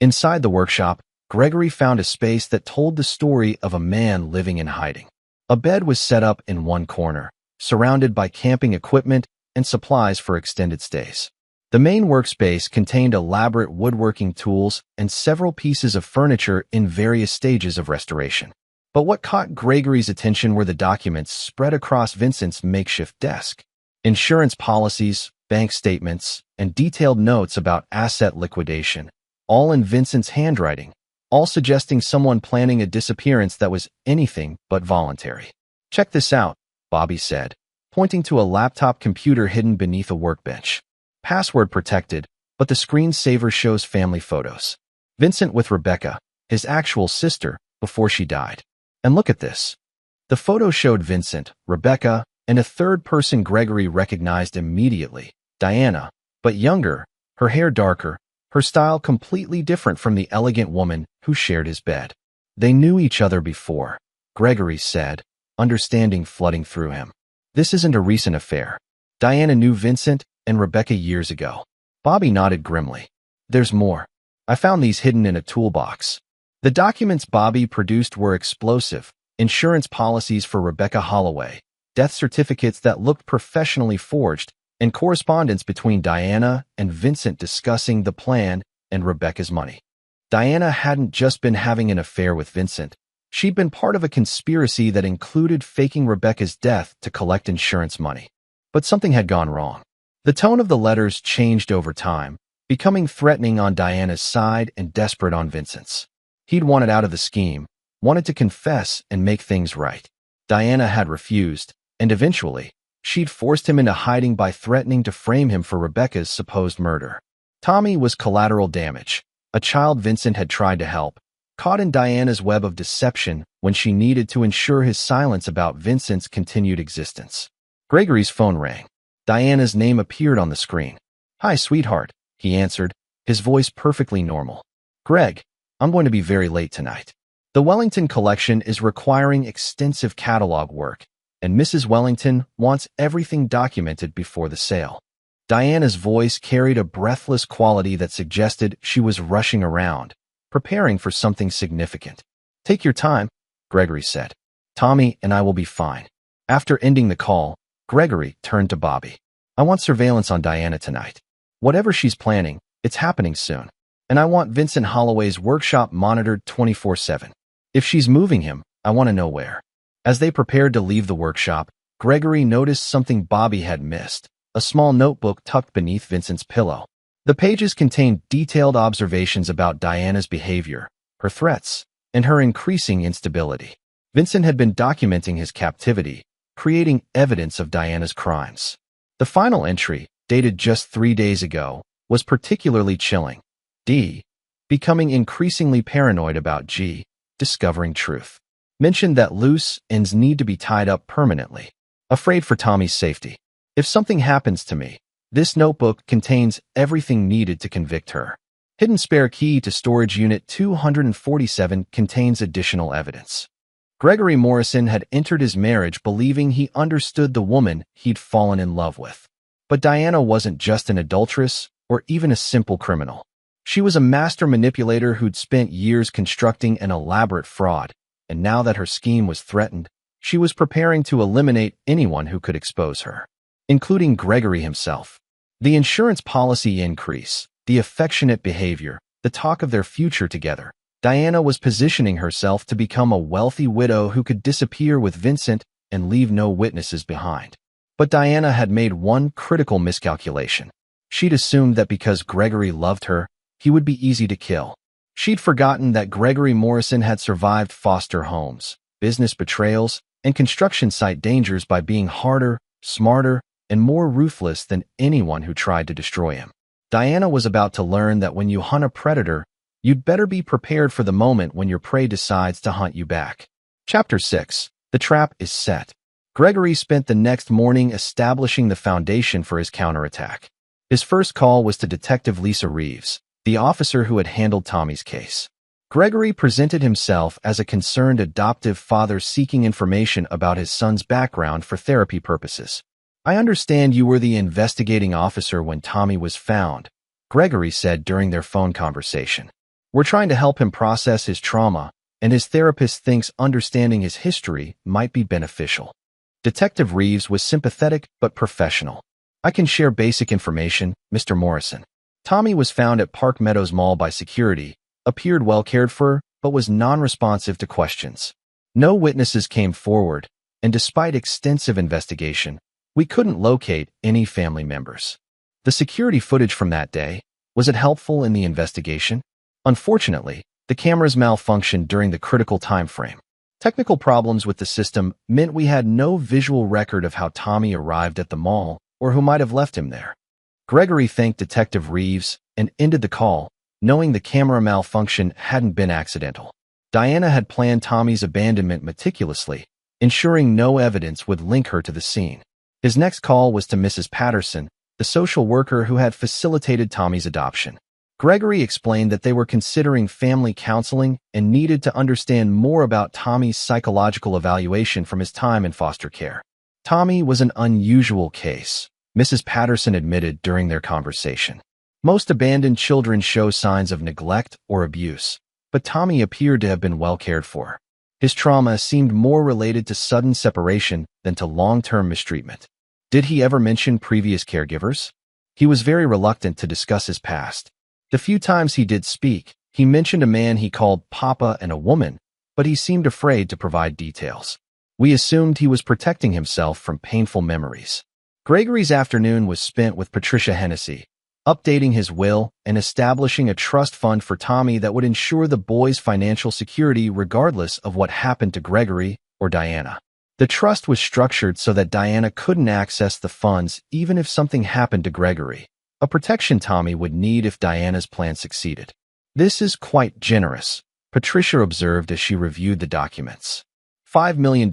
Inside the workshop, Gregory found a space that told the story of a man living in hiding. A bed was set up in one corner, surrounded by camping equipment and supplies for extended stays. The main workspace contained elaborate woodworking tools and several pieces of furniture in various stages of restoration. But what caught Gregory's attention were the documents spread across Vincent's makeshift desk. Insurance policies, bank statements, and detailed notes about asset liquidation, all in Vincent's handwriting, all suggesting someone planning a disappearance that was anything but voluntary. Check this out, Bobby said, pointing to a laptop computer hidden beneath a workbench. Password protected, but the screensaver shows family photos. Vincent with Rebecca, his actual sister, before she died. And look at this. The photo showed Vincent, Rebecca, and a third person Gregory recognized immediately, Diana, but younger, her hair darker, her style completely different from the elegant woman who shared his bed. They knew each other before, Gregory said, understanding flooding through him. This isn't a recent affair. Diana knew Vincent and Rebecca years ago. Bobby nodded grimly. There's more. I found these hidden in a toolbox. The documents Bobby produced were explosive, insurance policies for Rebecca Holloway, death certificates that looked professionally forged, and correspondence between Diana and Vincent discussing the plan and Rebecca's money. Diana hadn't just been having an affair with Vincent. She'd been part of a conspiracy that included faking Rebecca's death to collect insurance money. But something had gone wrong. The tone of the letters changed over time, becoming threatening on Diana's side and desperate on Vincent's. He'd wanted out of the scheme, wanted to confess and make things right. Diana had refused, and eventually, she'd forced him into hiding by threatening to frame him for Rebecca's supposed murder. Tommy was collateral damage, a child Vincent had tried to help, caught in Diana's web of deception when she needed to ensure his silence about Vincent's continued existence. Gregory's phone rang. Diana's name appeared on the screen. "Hi, sweetheart," he answered, his voice perfectly normal. "Greg, I'm going to be very late tonight. The Wellington collection is requiring extensive catalog work, and Mrs. Wellington wants everything documented before the sale." Diana's voice carried a breathless quality that suggested she was rushing around, preparing for something significant. "Take your time," Gregory said. "Tommy and I will be fine." After ending the call, Gregory turned to Bobby. "I want surveillance on Diana tonight. Whatever she's planning, it's happening soon. And I want Vincent Holloway's workshop monitored 24/7. If she's moving him, I want to know where." As they prepared to leave the workshop, Gregory noticed something Bobby had missed, a small notebook tucked beneath Vincent's pillow. The pages contained detailed observations about Diana's behavior, her threats, and her increasing instability. Vincent had been documenting his captivity, creating evidence of Diana's crimes. The final entry, dated just 3 days ago, was particularly chilling. D, becoming increasingly paranoid about G, discovering truth. Mentioned that loose ends need to be tied up permanently. Afraid for Tommy's safety. If something happens to me, this notebook contains everything needed to convict her. Hidden spare key to storage unit 247 contains additional evidence. Gregory Morrison had entered his marriage believing he understood the woman he'd fallen in love with. But Diana wasn't just an adulteress or even a simple criminal. She was a master manipulator who'd spent years constructing an elaborate fraud, and now that her scheme was threatened, she was preparing to eliminate anyone who could expose her, including Gregory himself. The insurance policy increase, the affectionate behavior, the talk of their future together. Diana was positioning herself to become a wealthy widow who could disappear with Vincent and leave no witnesses behind. But Diana had made one critical miscalculation. She'd assumed that because Gregory loved her, he would be easy to kill. She'd forgotten that Gregory Morrison had survived foster homes, business betrayals, and construction site dangers by being harder, smarter, and more ruthless than anyone who tried to destroy him. Diana was about to learn that when you hunt a predator, you'd better be prepared for the moment when your prey decides to hunt you back. Chapter 6. The Trap is Set. Gregory spent the next morning establishing the foundation for his counterattack. His first call was to Detective Lisa Reeves, the officer who had handled Tommy's case. Gregory presented himself as a concerned adoptive father seeking information about his son's background for therapy purposes. "I understand you were the investigating officer when Tommy was found," Gregory said during their phone conversation. "We're trying to help him process his trauma, and his therapist thinks understanding his history might be beneficial." Detective Reeves was sympathetic but professional. "I can share basic information, Mr. Morrison. Tommy was found at Park Meadows Mall by security, appeared well cared for, but was non-responsive to questions. No witnesses came forward, and despite extensive investigation, we couldn't locate any family members. The security footage from that day, was it helpful in the investigation? Unfortunately, the cameras malfunctioned during the critical time frame. Technical problems with the system meant we had no visual record of how Tommy arrived at the mall or who might have left him there." Gregory thanked Detective Reeves and ended the call, knowing the camera malfunction hadn't been accidental. Diana had planned Tommy's abandonment meticulously, ensuring no evidence would link her to the scene. His next call was to Mrs. Patterson, the social worker who had facilitated Tommy's adoption. Gregory explained that they were considering family counseling and needed to understand more about Tommy's psychological evaluation from his time in foster care. Tommy was an unusual case, Mrs. Patterson admitted during their conversation. Most abandoned children show signs of neglect or abuse, but Tommy appeared to have been well cared for. His trauma seemed more related to sudden separation than to long-term mistreatment. Did he ever mention previous caregivers? He was very reluctant to discuss his past. The few times he did speak, he mentioned a man he called Papa and a woman, but he seemed afraid to provide details. We assumed he was protecting himself from painful memories. Gregory's afternoon was spent with Patricia Hennessy, updating his will and establishing a trust fund for Tommy that would ensure the boy's financial security regardless of what happened to Gregory or Diana. The trust was structured so that Diana couldn't access the funds even if something happened to Gregory, a protection Tommy would need if Diana's plan succeeded. "This is quite generous," Patricia observed as she reviewed the documents. $5 million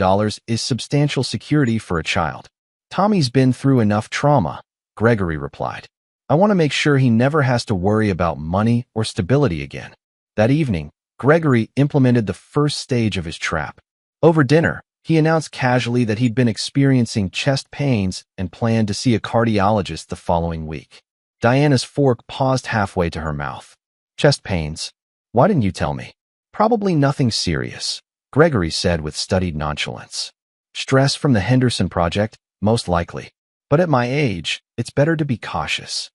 is substantial security for a child. "Tommy's been through enough trauma," Gregory replied. "I want to make sure he never has to worry about money or stability again." That evening, Gregory implemented the first stage of his trap. Over dinner, he announced casually that he'd been experiencing chest pains and planned to see a cardiologist the following week. Diana's fork paused halfway to her mouth. "Chest pains? Why didn't you tell me?" "Probably nothing serious," Gregory said with studied nonchalance. "Stress from the Henderson project, most likely. But at my age, it's better to be cautious."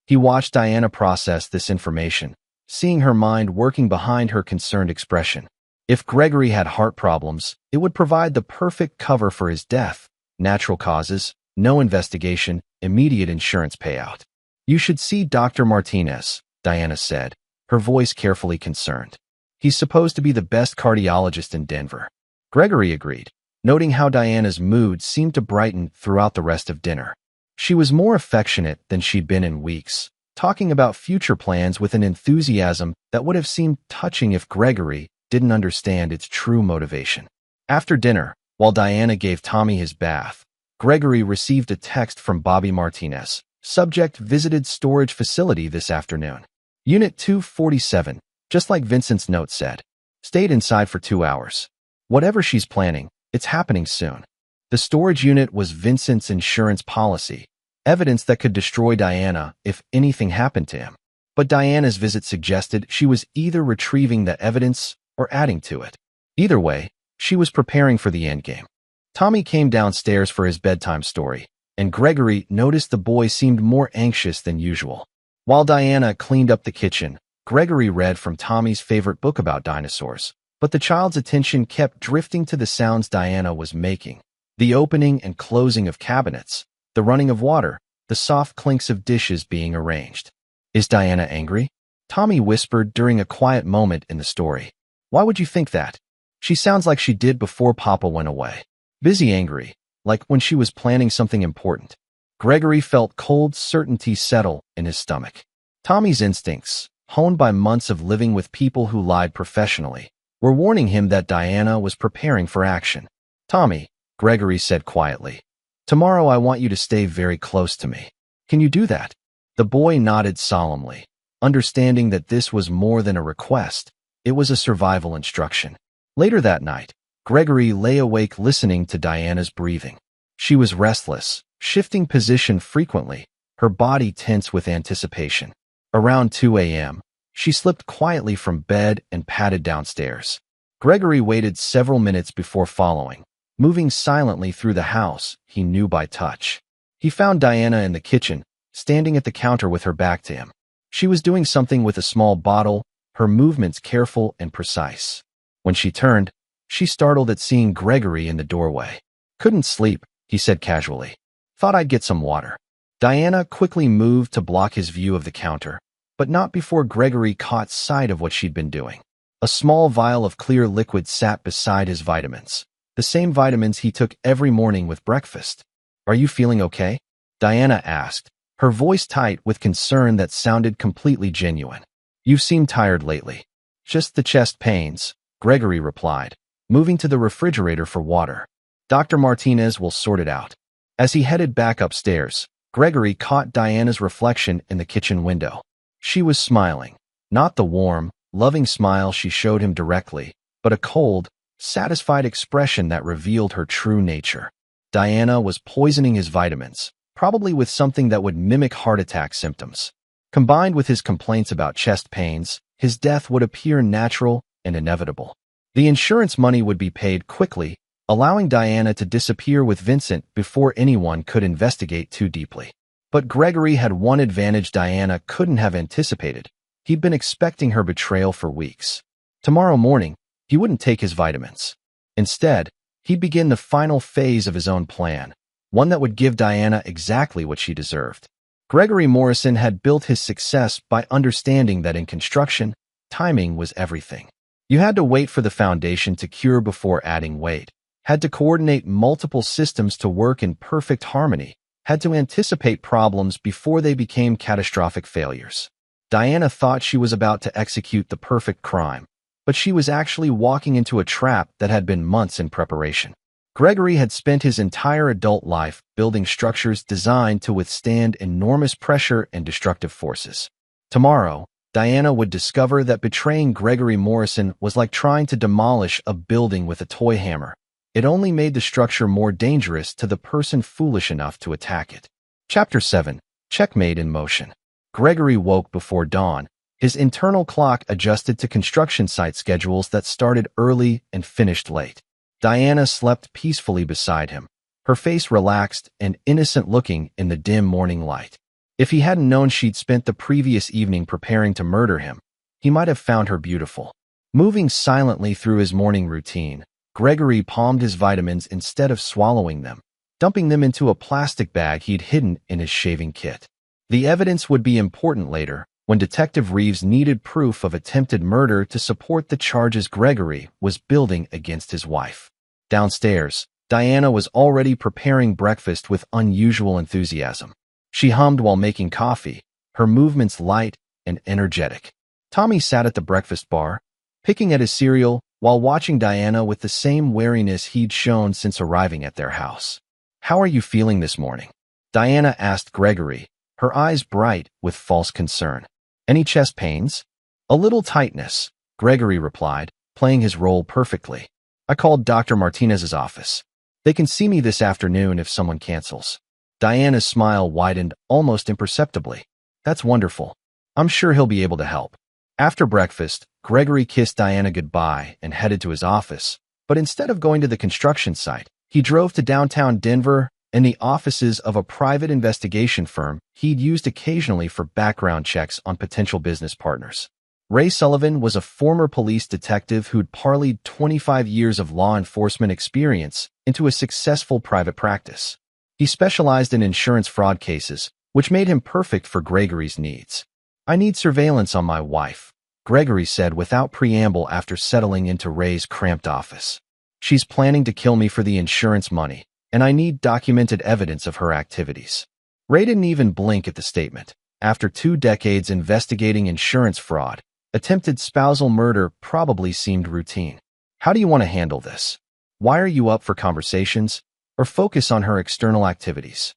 He watched Diana process this information, seeing her mind working behind her concerned expression. If Gregory had heart problems, it would provide the perfect cover for his death. Natural causes, no investigation, immediate insurance payout. "You should see Dr. Martinez," Diana said, her voice carefully concerned. "He's supposed to be the best cardiologist in Denver." Gregory agreed, noting how Diana's mood seemed to brighten throughout the rest of dinner. She was more affectionate than she'd been in weeks, talking about future plans with an enthusiasm that would have seemed touching if Gregory didn't understand its true motivation. After dinner, while Diana gave Tommy his bath, Gregory received a text from Bobby Martinez. Subject: visited storage facility this afternoon. Unit 247, just like Vincent's note said. Stayed inside for 2 hours. Whatever she's planning, it's happening soon. The storage unit was Vincent's insurance policy, evidence that could destroy Diana if anything happened to him. But Diana's visit suggested she was either retrieving the evidence or adding to it. Either way, she was preparing for the endgame. Tommy came downstairs for his bedtime story, and Gregory noticed the boy seemed more anxious than usual. While Diana cleaned up the kitchen, Gregory read from Tommy's favorite book about dinosaurs, but the child's attention kept drifting to the sounds Diana was making. The opening and closing of cabinets, the running of water, the soft clinks of dishes being arranged. Is Diana angry? Tommy whispered during a quiet moment in the story. Why would you think that? She sounds like she did before Papa went away. Busy angry, like when she was planning something important. Gregory felt cold certainty settle in his stomach. Tommy's instincts, honed by months of living with people who lied professionally, were warning him that Diana was preparing for action. Tommy, Gregory said quietly, tomorrow I want you to stay very close to me. Can you do that? The boy nodded solemnly, understanding that this was more than a request. It was a survival instruction. Later that night, Gregory lay awake listening to Diana's breathing. She was restless, shifting position frequently, her body tense with anticipation. Around 2 a.m., she slipped quietly from bed and padded downstairs. Gregory waited several minutes before following, moving silently through the house he knew by touch. He found Diana in the kitchen, standing at the counter with her back to him. She was doing something with a small bottle, her movements careful and precise. When she turned, she startled at seeing Gregory in the doorway. Couldn't sleep, he said casually. Thought I'd get some water. Diana quickly moved to block his view of the counter, but not before Gregory caught sight of what she'd been doing. A small vial of clear liquid sat beside his vitamins, the same vitamins he took every morning with breakfast. Are you feeling okay? Diana asked, her voice tight with concern that sounded completely genuine. You seem tired lately. Just the chest pains, Gregory replied, moving to the refrigerator for water. Dr. Martinez will sort it out. As he headed back upstairs, Gregory caught Diana's reflection in the kitchen window. She was smiling, not the warm, loving smile she showed him directly, but a cold, satisfied expression that revealed her true nature. Diana was poisoning his vitamins, probably with something that would mimic heart attack symptoms. Combined with his complaints about chest pains, his death would appear natural and inevitable. The insurance money would be paid quickly, allowing Diana to disappear with Vincent before anyone could investigate too deeply. But Gregory had one advantage Diana couldn't have anticipated. He'd been expecting her betrayal for weeks. Tomorrow morning, he wouldn't take his vitamins. Instead, he'd begin the final phase of his own plan, one that would give Diana exactly what she deserved. Gregory Morrison had built his success by understanding that in construction, timing was everything. You had to wait for the foundation to cure before adding weight, had to coordinate multiple systems to work in perfect harmony, had to anticipate problems before they became catastrophic failures. Diana thought she was about to execute the perfect crime, but she was actually walking into a trap that had been months in preparation. Gregory had spent his entire adult life building structures designed to withstand enormous pressure and destructive forces. Tomorrow, Diana would discover that betraying Gregory Morrison was like trying to demolish a building with a toy hammer. It only made the structure more dangerous to the person foolish enough to attack it. Chapter 7. Checkmate in Motion. Gregory woke before dawn, his internal clock adjusted to construction site schedules that started early and finished late. Diana slept peacefully beside him, her face relaxed and innocent-looking in the dim morning light. If he hadn't known she'd spent the previous evening preparing to murder him, he might have found her beautiful. Moving silently through his morning routine, Gregory palmed his vitamins instead of swallowing them, dumping them into a plastic bag he'd hidden in his shaving kit. The evidence would be important later, when Detective Reeves needed proof of attempted murder to support the charges Gregory was building against his wife. Downstairs, Diana was already preparing breakfast with unusual enthusiasm. She hummed while making coffee, her movements light and energetic. Tommy sat at the breakfast bar, picking at his cereal while watching Diana with the same wariness he'd shown since arriving at their house. How are you feeling this morning? Diana asked Gregory, her eyes bright with false concern. Any chest pains? A little tightness, Gregory replied, playing his role perfectly. I called Dr. Martinez's office. They can see me this afternoon if someone cancels. Diana's smile widened almost imperceptibly. That's wonderful. I'm sure he'll be able to help. After breakfast, Gregory kissed Diana goodbye and headed to his office, but instead of going to the construction site, he drove to downtown Denver and the offices of a private investigation firm he'd used occasionally for background checks on potential business partners. Ray Sullivan was a former police detective who'd parlayed 25 years of law enforcement experience into a successful private practice. He specialized in insurance fraud cases, which made him perfect for Gregory's needs. "I need surveillance on my wife," Gregory said without preamble after settling into Ray's cramped office. "She's planning to kill me for the insurance money, and I need documented evidence of her activities." Ray didn't even blink at the statement. After 2 decades investigating insurance fraud, attempted spousal murder probably seemed routine. "How do you want to handle this? Wire you up for conversations, or focus on her external activities?"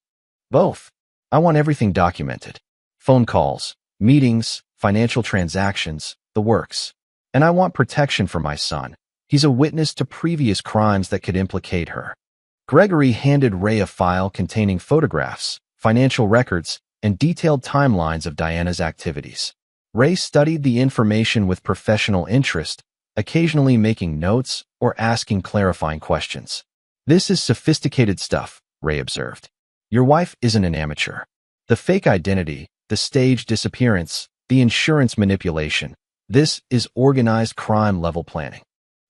"Both. I want everything documented. Phone calls, meetings, financial transactions, the works. And I want protection for my son. He's a witness to previous crimes that could implicate her." Gregory handed Ray a file containing photographs, financial records, and detailed timelines of Diana's activities. Ray studied the information with professional interest, occasionally making notes or asking clarifying questions. "This is sophisticated stuff," Ray observed. "Your wife isn't an amateur. The fake identity, the staged disappearance, the insurance manipulation, this is organized crime-level planning.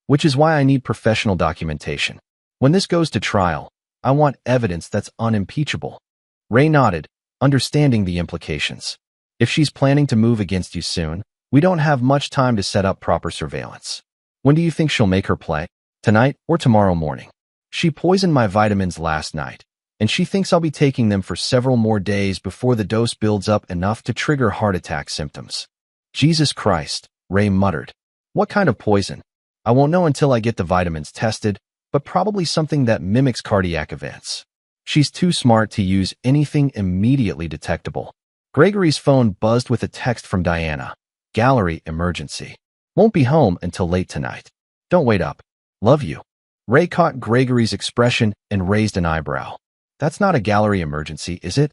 Which is why I need professional documentation. When this goes to trial, I want evidence that's unimpeachable." Ray nodded, understanding the implications. "If she's planning to move against you soon, we don't have much time to set up proper surveillance. When do you think she'll make her play? Tonight or tomorrow morning? She poisoned my vitamins last night, and she thinks I'll be taking them for several more days before the dose builds up enough to trigger heart attack symptoms." "Jesus Christ," Ray muttered. "What kind of poison? I won't know until I get the vitamins tested, but probably something that mimics cardiac events. She's too smart to use anything immediately detectable." Gregory's phone buzzed with a text from Diana. "Gallery emergency. Won't be home until late tonight. Don't wait up. Love you." Ray caught Gregory's expression and raised an eyebrow. "That's not a gallery emergency, is it?"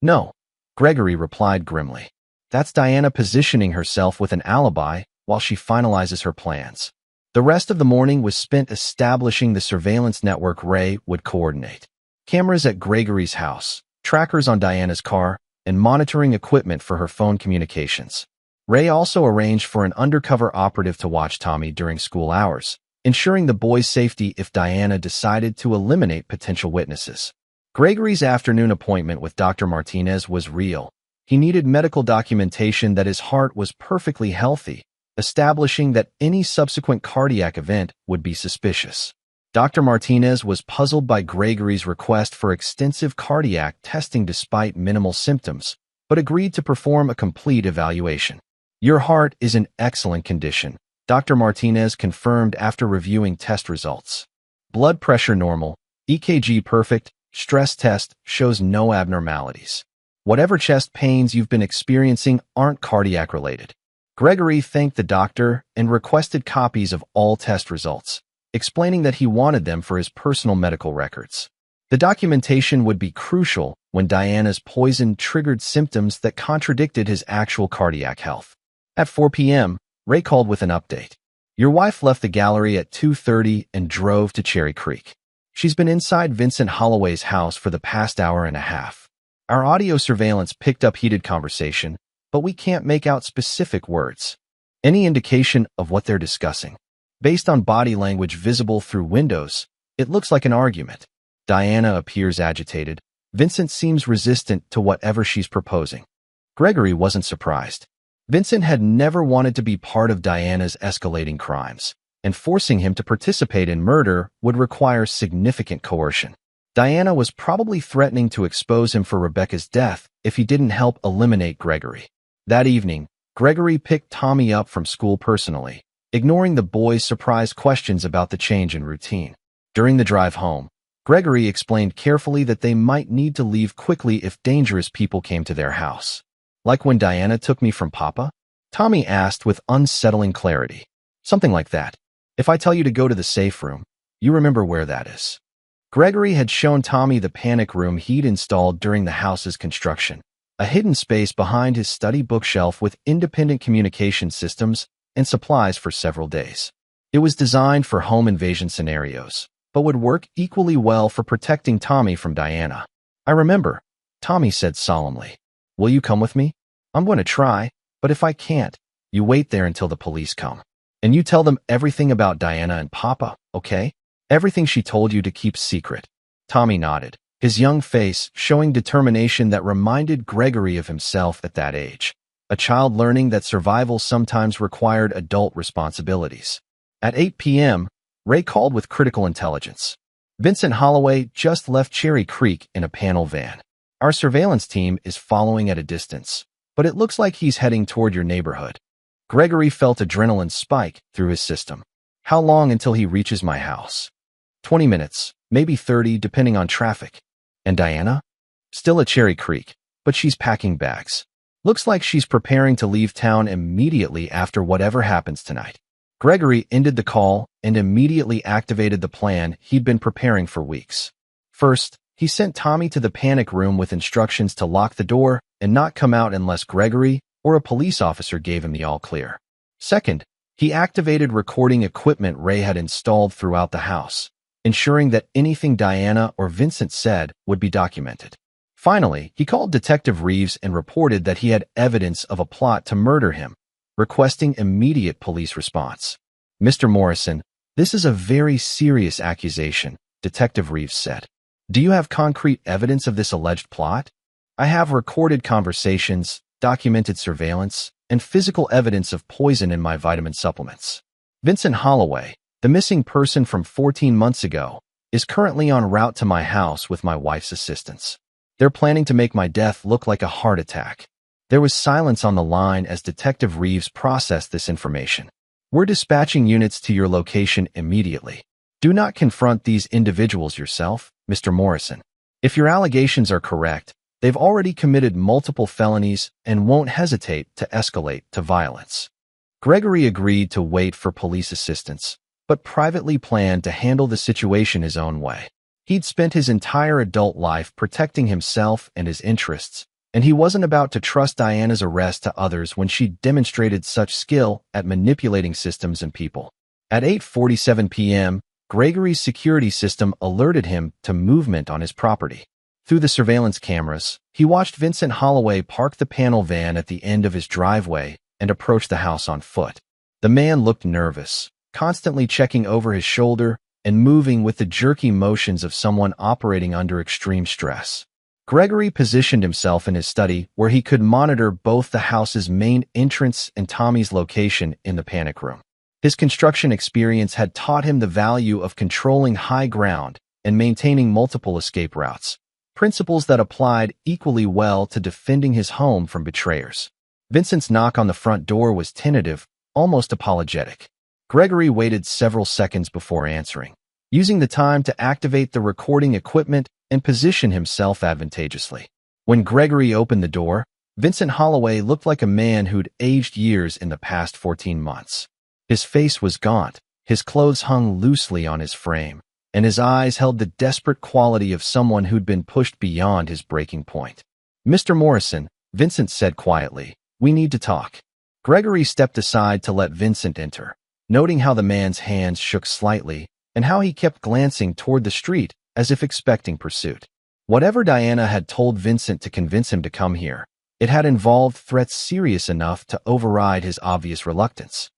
"No," Gregory replied grimly. "That's Diana positioning herself with an alibi while she finalizes her plans." The rest of the morning was spent establishing the surveillance network Ray would coordinate. Cameras at Gregory's house, trackers on Diana's car, and monitoring equipment for her phone communications. Ray also arranged for an undercover operative to watch Tommy during school hours, ensuring the boy's safety if Diana decided to eliminate potential witnesses. Gregory's afternoon appointment with Dr. Martinez was real. He needed medical documentation that his heart was perfectly healthy, establishing that any subsequent cardiac event would be suspicious. Dr. Martinez was puzzled by Gregory's request for extensive cardiac testing despite minimal symptoms, but agreed to perform a complete evaluation. "Your heart is in excellent condition," Dr. Martinez confirmed after reviewing test results. "Blood pressure normal, EKG perfect, stress test shows no abnormalities. Whatever chest pains you've been experiencing aren't cardiac-related." Gregory thanked the doctor and requested copies of all test results, explaining that he wanted them for his personal medical records. The documentation would be crucial when Diana's poison triggered symptoms that contradicted his actual cardiac health. At 4 p.m., Ray called with an update. "Your wife left the gallery at 2:30 and drove to Cherry Creek. She's been inside Vincent Holloway's house for the past hour and a half. Our audio surveillance picked up heated conversation, but we can't make out specific words. Any indication of what they're discussing? Based on body language visible through windows, it looks like an argument. Diana appears agitated. Vincent seems resistant to whatever she's proposing." Gregory wasn't surprised. Vincent had never wanted to be part of Diana's escalating crimes, and forcing him to participate in murder would require significant coercion. Diana was probably threatening to expose him for Rebecca's death if he didn't help eliminate Gregory. That evening, Gregory picked Tommy up from school personally, ignoring the boy's surprised questions about the change in routine. During the drive home, Gregory explained carefully that they might need to leave quickly if dangerous people came to their house. "Like when Diana took me from Papa?" Tommy asked with unsettling clarity. "Something like that. If I tell you to go to the safe room, you remember where that is." Gregory had shown Tommy the panic room he'd installed during the house's construction, a hidden space behind his study bookshelf with independent communication systems and supplies for several days. It was designed for home invasion scenarios, but would work equally well for protecting Tommy from Diana. "I remember," Tommy said solemnly. "Will you come with me? I'm going to try, but if I can't, you wait there until the police come. And you tell them everything about Diana and Papa, okay? Everything she told you to keep secret." Tommy nodded, his young face showing determination that reminded Gregory of himself at that age, a child learning that survival sometimes required adult responsibilities. At 8 p.m., Ray called with critical intelligence. Vincent Holloway just left Cherry Creek in a panel van. Our surveillance team is following at a distance, but it looks like he's heading toward your neighborhood. Gregory felt adrenaline spike through his system. How long until he reaches my house? 20 minutes, maybe 30, depending on traffic. And Diana? Still at Cherry Creek, but she's packing bags. Looks like she's preparing to leave town immediately after whatever happens tonight. Gregory ended the call and immediately activated the plan he'd been preparing for weeks. First, he sent Tommy to the panic room with instructions to lock the door and not come out unless Gregory or a police officer gave him the all-clear. Second, he activated recording equipment Ray had installed throughout the house, ensuring that anything Diana or Vincent said would be documented. Finally, he called Detective Reeves and reported that he had evidence of a plot to murder him, requesting immediate police response. Mr. Morrison, this is a very serious accusation, Detective Reeves said. Do you have concrete evidence of this alleged plot? I have recorded conversations, documented surveillance, and physical evidence of poison in my vitamin supplements. Vincent Holloway, the missing person from 14 months ago, is currently en route to my house with my wife's assistance. They're planning to make my death look like a heart attack. There was silence on the line as Detective Reeves processed this information. We're dispatching units to your location immediately. Do not confront these individuals yourself, Mr. Morrison. If your allegations are correct, they've already committed multiple felonies and won't hesitate to escalate to violence. Gregory agreed to wait for police assistance, but privately planned to handle the situation his own way. He'd spent his entire adult life protecting himself and his interests, and he wasn't about to trust Diana's arrest to others when she demonstrated such skill at manipulating systems and people. At 8:47 p.m., Gregory's security system alerted him to movement on his property. Through the surveillance cameras, he watched Vincent Holloway park the panel van at the end of his driveway and approach the house on foot. The man looked nervous, constantly checking over his shoulder and moving with the jerky motions of someone operating under extreme stress. Gregory positioned himself in his study where he could monitor both the house's main entrance and Tommy's location in the panic room. His construction experience had taught him the value of controlling high ground and maintaining multiple escape routes, principles that applied equally well to defending his home from betrayers. Vincent's knock on the front door was tentative, almost apologetic. Gregory waited several seconds before answering, using the time to activate the recording equipment and position himself advantageously. When Gregory opened the door, Vincent Holloway looked like a man who'd aged years in the past 14 months. His face was gaunt, his clothes hung loosely on his frame, and his eyes held the desperate quality of someone who'd been pushed beyond his breaking point. Mr. Morrison, Vincent said quietly, we need to talk. Gregory stepped aside to let Vincent enter, noting how the man's hands shook slightly and how he kept glancing toward the street as if expecting pursuit. Whatever Diana had told Vincent to convince him to come here, it had involved threats serious enough to override his obvious reluctance.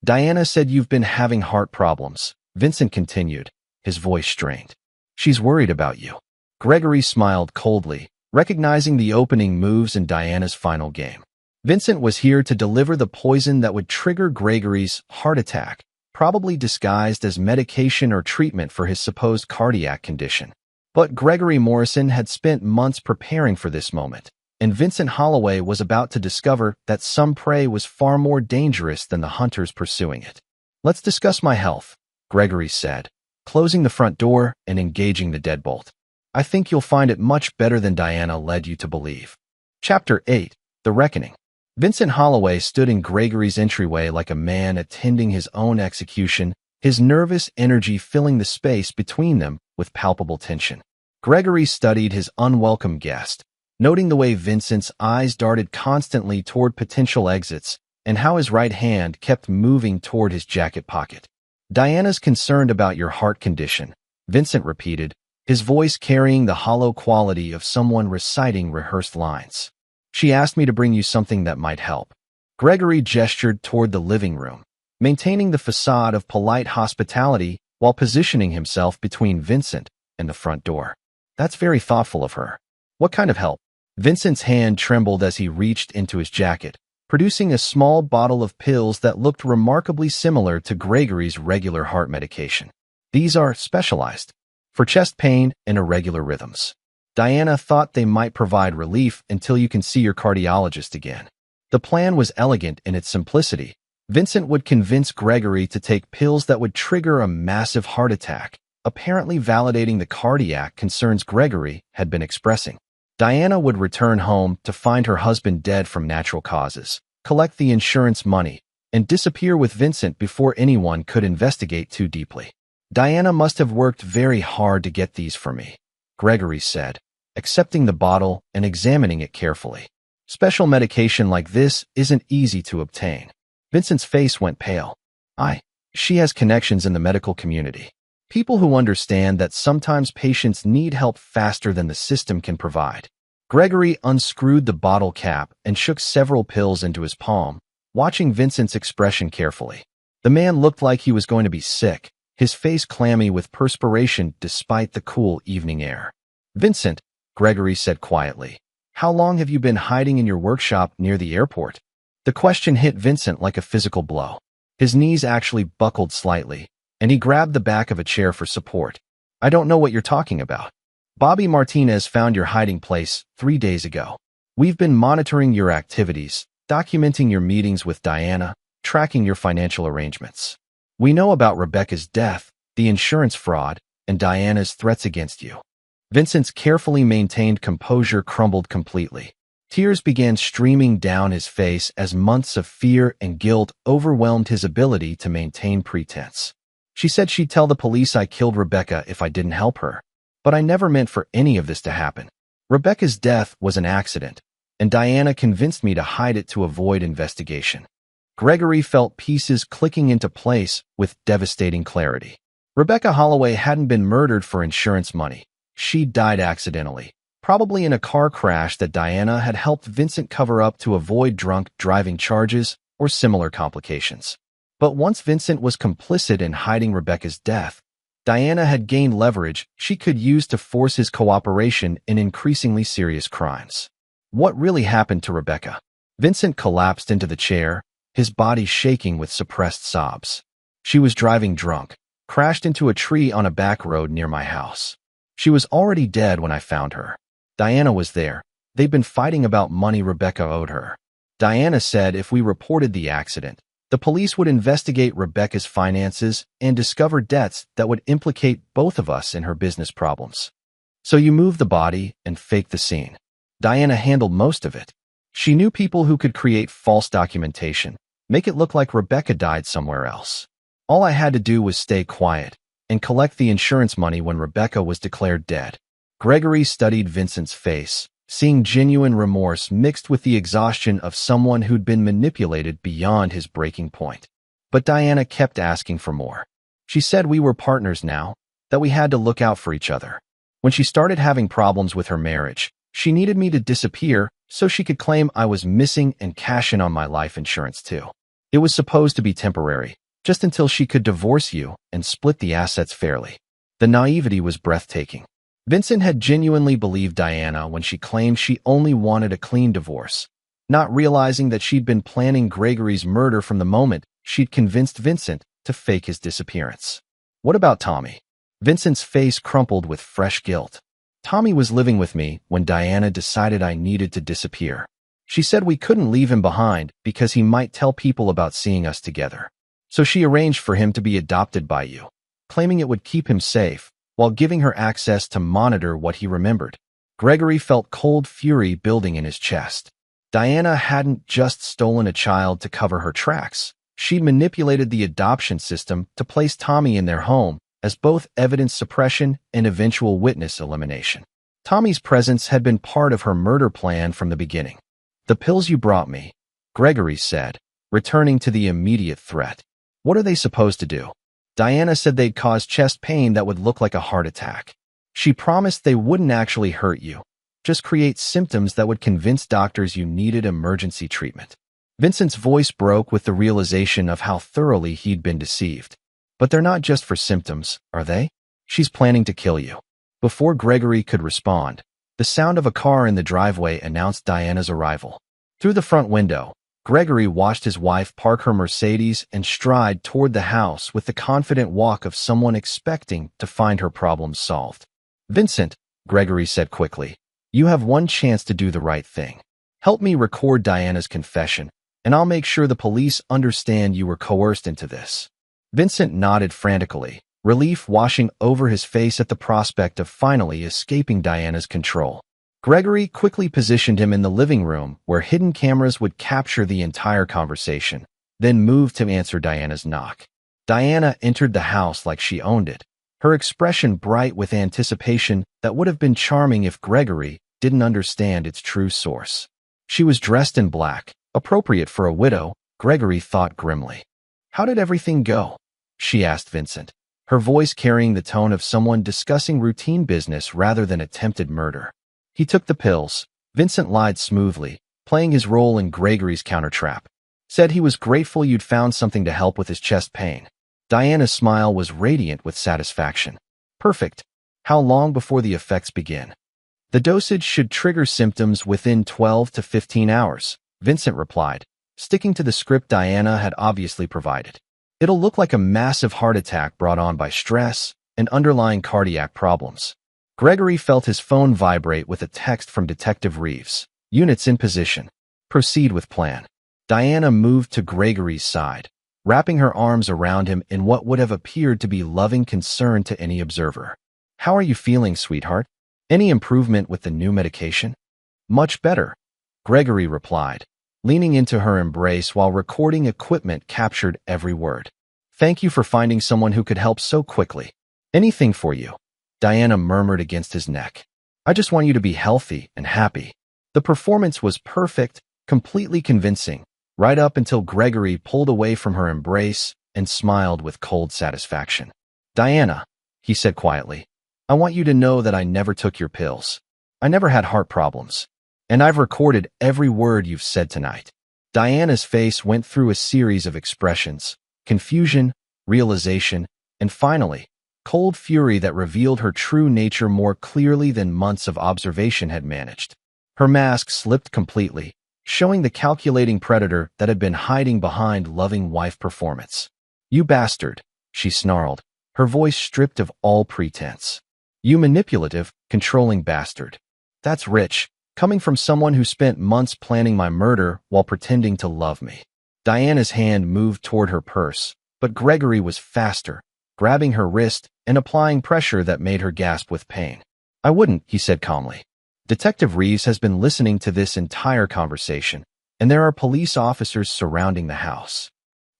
Diana said you've been having heart problems, Vincent continued, his voice strained. She's worried about you. Gregory smiled coldly, recognizing the opening moves in Diana's final game. Vincent was here to deliver the poison that would trigger Gregory's heart attack, probably disguised as medication or treatment for his supposed cardiac condition. But Gregory Morrison had spent months preparing for this moment, and Vincent Holloway was about to discover that some prey was far more dangerous than the hunters pursuing it. Let's discuss my health, Gregory said, closing the front door and engaging the deadbolt. I think you'll find it much better than Diana led you to believe. Chapter 8, The Reckoning. Vincent Holloway stood in Gregory's entryway like a man attending his own execution, his nervous energy filling the space between them with palpable tension. Gregory studied his unwelcome guest, noting the way Vincent's eyes darted constantly toward potential exits and how his right hand kept moving toward his jacket pocket. Diana's concerned about your heart condition, Vincent repeated, his voice carrying the hollow quality of someone reciting rehearsed lines. She asked me to bring you something that might help. Gregory gestured toward the living room, maintaining the facade of polite hospitality while positioning himself between Vincent and the front door. That's very thoughtful of her. What kind of help? Vincent's hand trembled as he reached into his jacket, producing a small bottle of pills that looked remarkably similar to Gregory's regular heart medication. These are specialized for chest pain and irregular rhythms. Diana thought they might provide relief until you can see your cardiologist again. The plan was elegant in its simplicity. Vincent would convince Gregory to take pills that would trigger a massive heart attack, apparently validating the cardiac concerns Gregory had been expressing. Diana would return home to find her husband dead from natural causes, collect the insurance money, and disappear with Vincent before anyone could investigate too deeply. Diana must have worked very hard to get these for me, Gregory said, accepting the bottle and examining it carefully. Special medication like this isn't easy to obtain. Vincent's face went pale. She has connections in the medical community. People who understand that sometimes patients need help faster than the system can provide. Gregory unscrewed the bottle cap and shook several pills into his palm, watching Vincent's expression carefully. The man looked like he was going to be sick, his face clammy with perspiration despite the cool evening air. "Vincent," Gregory said quietly, "how long have you been hiding in your workshop near the airport?" The question hit Vincent like a physical blow. His knees actually buckled slightly, and he grabbed the back of a chair for support. "I don't know what you're talking about. Bobby Martinez found your hiding place 3 days ago. We've been monitoring your activities, documenting your meetings with Diana, tracking your financial arrangements. We know about Rebecca's death, the insurance fraud, and Diana's threats against you." Vincent's carefully maintained composure crumbled completely. Tears began streaming down his face as months of fear and guilt overwhelmed his ability to maintain pretense. "She said she'd tell the police I killed Rebecca if I didn't help her. But I never meant for any of this to happen. Rebecca's death was an accident, and Diana convinced me to hide it to avoid investigation." Gregory felt pieces clicking into place with devastating clarity. Rebecca Holloway hadn't been murdered for insurance money. She died accidentally, probably in a car crash that Diana had helped Vincent cover up to avoid drunk driving charges or similar complications. But once Vincent was complicit in hiding Rebecca's death, Diana had gained leverage she could use to force his cooperation in increasingly serious crimes. What really happened to Rebecca? Vincent collapsed into the chair, his body shaking with suppressed sobs. "She was driving drunk, crashed into a tree on a back road near my house. She was already dead when I found her. Diana was there. They'd been fighting about money Rebecca owed her. Diana said if we reported the accident, the police would investigate Rebecca's finances and discover debts that would implicate both of us in her business problems. So you moved the body and faked the scene. Diana handled most of it. She knew people who could create false documentation, make it look like Rebecca died somewhere else. All I had to do was stay quiet and collect the insurance money when Rebecca was declared dead." Gregory studied Vincent's face, seeing genuine remorse mixed with the exhaustion of someone who'd been manipulated beyond his breaking point. But Diana kept asking for more. She said we were partners now, that we had to look out for each other. When she started having problems with her marriage, she needed me to disappear so she could claim I was missing and cash in on my life insurance too. It was supposed to be temporary, just until she could divorce you and split the assets fairly. The naivety was breathtaking. Vincent had genuinely believed Diana when she claimed she only wanted a clean divorce, not realizing that she'd been planning Gregory's murder from the moment she'd convinced Vincent to fake his disappearance. What about Tommy? Vincent's face crumpled with fresh guilt. Tommy was living with me when Diana decided I needed to disappear. She said we couldn't leave him behind because he might tell people about seeing us together. So she arranged for him to be adopted by you, claiming it would keep him safe, while giving her access to monitor what he remembered. Gregory felt cold fury building in his chest. Diana hadn't just stolen a child to cover her tracks. She'd manipulated the adoption system to place Tommy in their home as both evidence suppression and eventual witness elimination. Tommy's presence had been part of her murder plan from the beginning. "The pills you brought me," Gregory said, returning to the immediate threat. "What are they supposed to do?" Diana said they'd cause chest pain that would look like a heart attack. She promised they wouldn't actually hurt you, just create symptoms that would convince doctors you needed emergency treatment. Vincent's voice broke with the realization of how thoroughly he'd been deceived. "But they're not just for symptoms, are they? She's planning to kill you." Before Gregory could respond, the sound of a car in the driveway announced Diana's arrival. Through the front window, Gregory watched his wife park her Mercedes and stride toward the house with the confident walk of someone expecting to find her problems solved. "Vincent," Gregory said quickly, "you have one chance to do the right thing. Help me record Diana's confession, and I'll make sure the police understand you were coerced into this." Vincent nodded frantically, relief washing over his face at the prospect of finally escaping Diana's control. Gregory quickly positioned him in the living room where hidden cameras would capture the entire conversation, then moved to answer Diana's knock. Diana entered the house like she owned it, her expression bright with anticipation that would have been charming if Gregory didn't understand its true source. She was dressed in black, appropriate for a widow, Gregory thought grimly. "How did everything go?" she asked Vincent, her voice carrying the tone of someone discussing routine business rather than attempted murder. "He took the pills," Vincent lied smoothly, playing his role in Gregory's countertrap. "Said he was grateful you'd found something to help with his chest pain." Diana's smile was radiant with satisfaction. "Perfect. How long before the effects begin?" "The dosage should trigger symptoms within 12 to 15 hours, Vincent replied, sticking to the script Diana had obviously provided. "It'll look like a massive heart attack brought on by stress and underlying cardiac problems." Gregory felt his phone vibrate with a text from Detective Reeves. "Units in position. Proceed with plan." Diana moved to Gregory's side, wrapping her arms around him in what would have appeared to be loving concern to any observer. "How are you feeling, sweetheart? Any improvement with the new medication?" "Much better," Gregory replied, leaning into her embrace while recording equipment captured every word. "Thank you for finding someone who could help so quickly." "Anything for you," Diana murmured against his neck. "I just want you to be healthy and happy." The performance was perfect, completely convincing, right up until Gregory pulled away from her embrace and smiled with cold satisfaction. "Diana," he said quietly, "I want you to know that I never took your pills. I never had heart problems. And I've recorded every word you've said tonight." Diana's face went through a series of expressions: confusion, realization, and finally, cold fury that revealed her true nature more clearly than months of observation had managed. Her mask slipped completely, showing the calculating predator that had been hiding behind loving wife performance. "You bastard," she snarled, her voice stripped of all pretense. "You manipulative, controlling bastard. That's rich, coming from someone who spent months planning my murder while pretending to love me." Diana's hand moved toward her purse, but Gregory was faster, grabbing her wrist and applying pressure that made her gasp with pain. "I wouldn't," he said calmly. "Detective Reeves has been listening to this entire conversation, and there are police officers surrounding the house."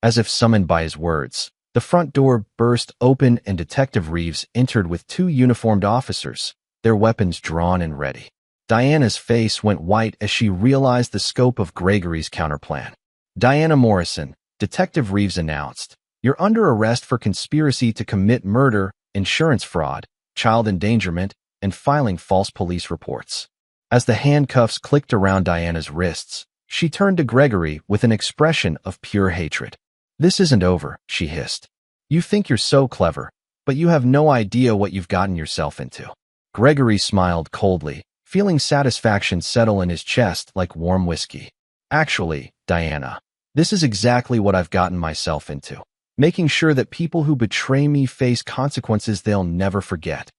As if summoned by his words, the front door burst open and Detective Reeves entered with 2 uniformed officers, their weapons drawn and ready. Diana's face went white as she realized the scope of Gregory's counterplan. "Diana Morrison," Detective Reeves announced, "you're under arrest for conspiracy to commit murder, insurance fraud, child endangerment, and filing false police reports." As the handcuffs clicked around Diana's wrists, she turned to Gregory with an expression of pure hatred. "This isn't over," she hissed. "You think you're so clever, but you have no idea what you've gotten yourself into." Gregory smiled coldly, feeling satisfaction settle in his chest like warm whiskey. "Actually, Diana, this is exactly what I've gotten myself into. Making sure that people who betray me face consequences they'll never forget."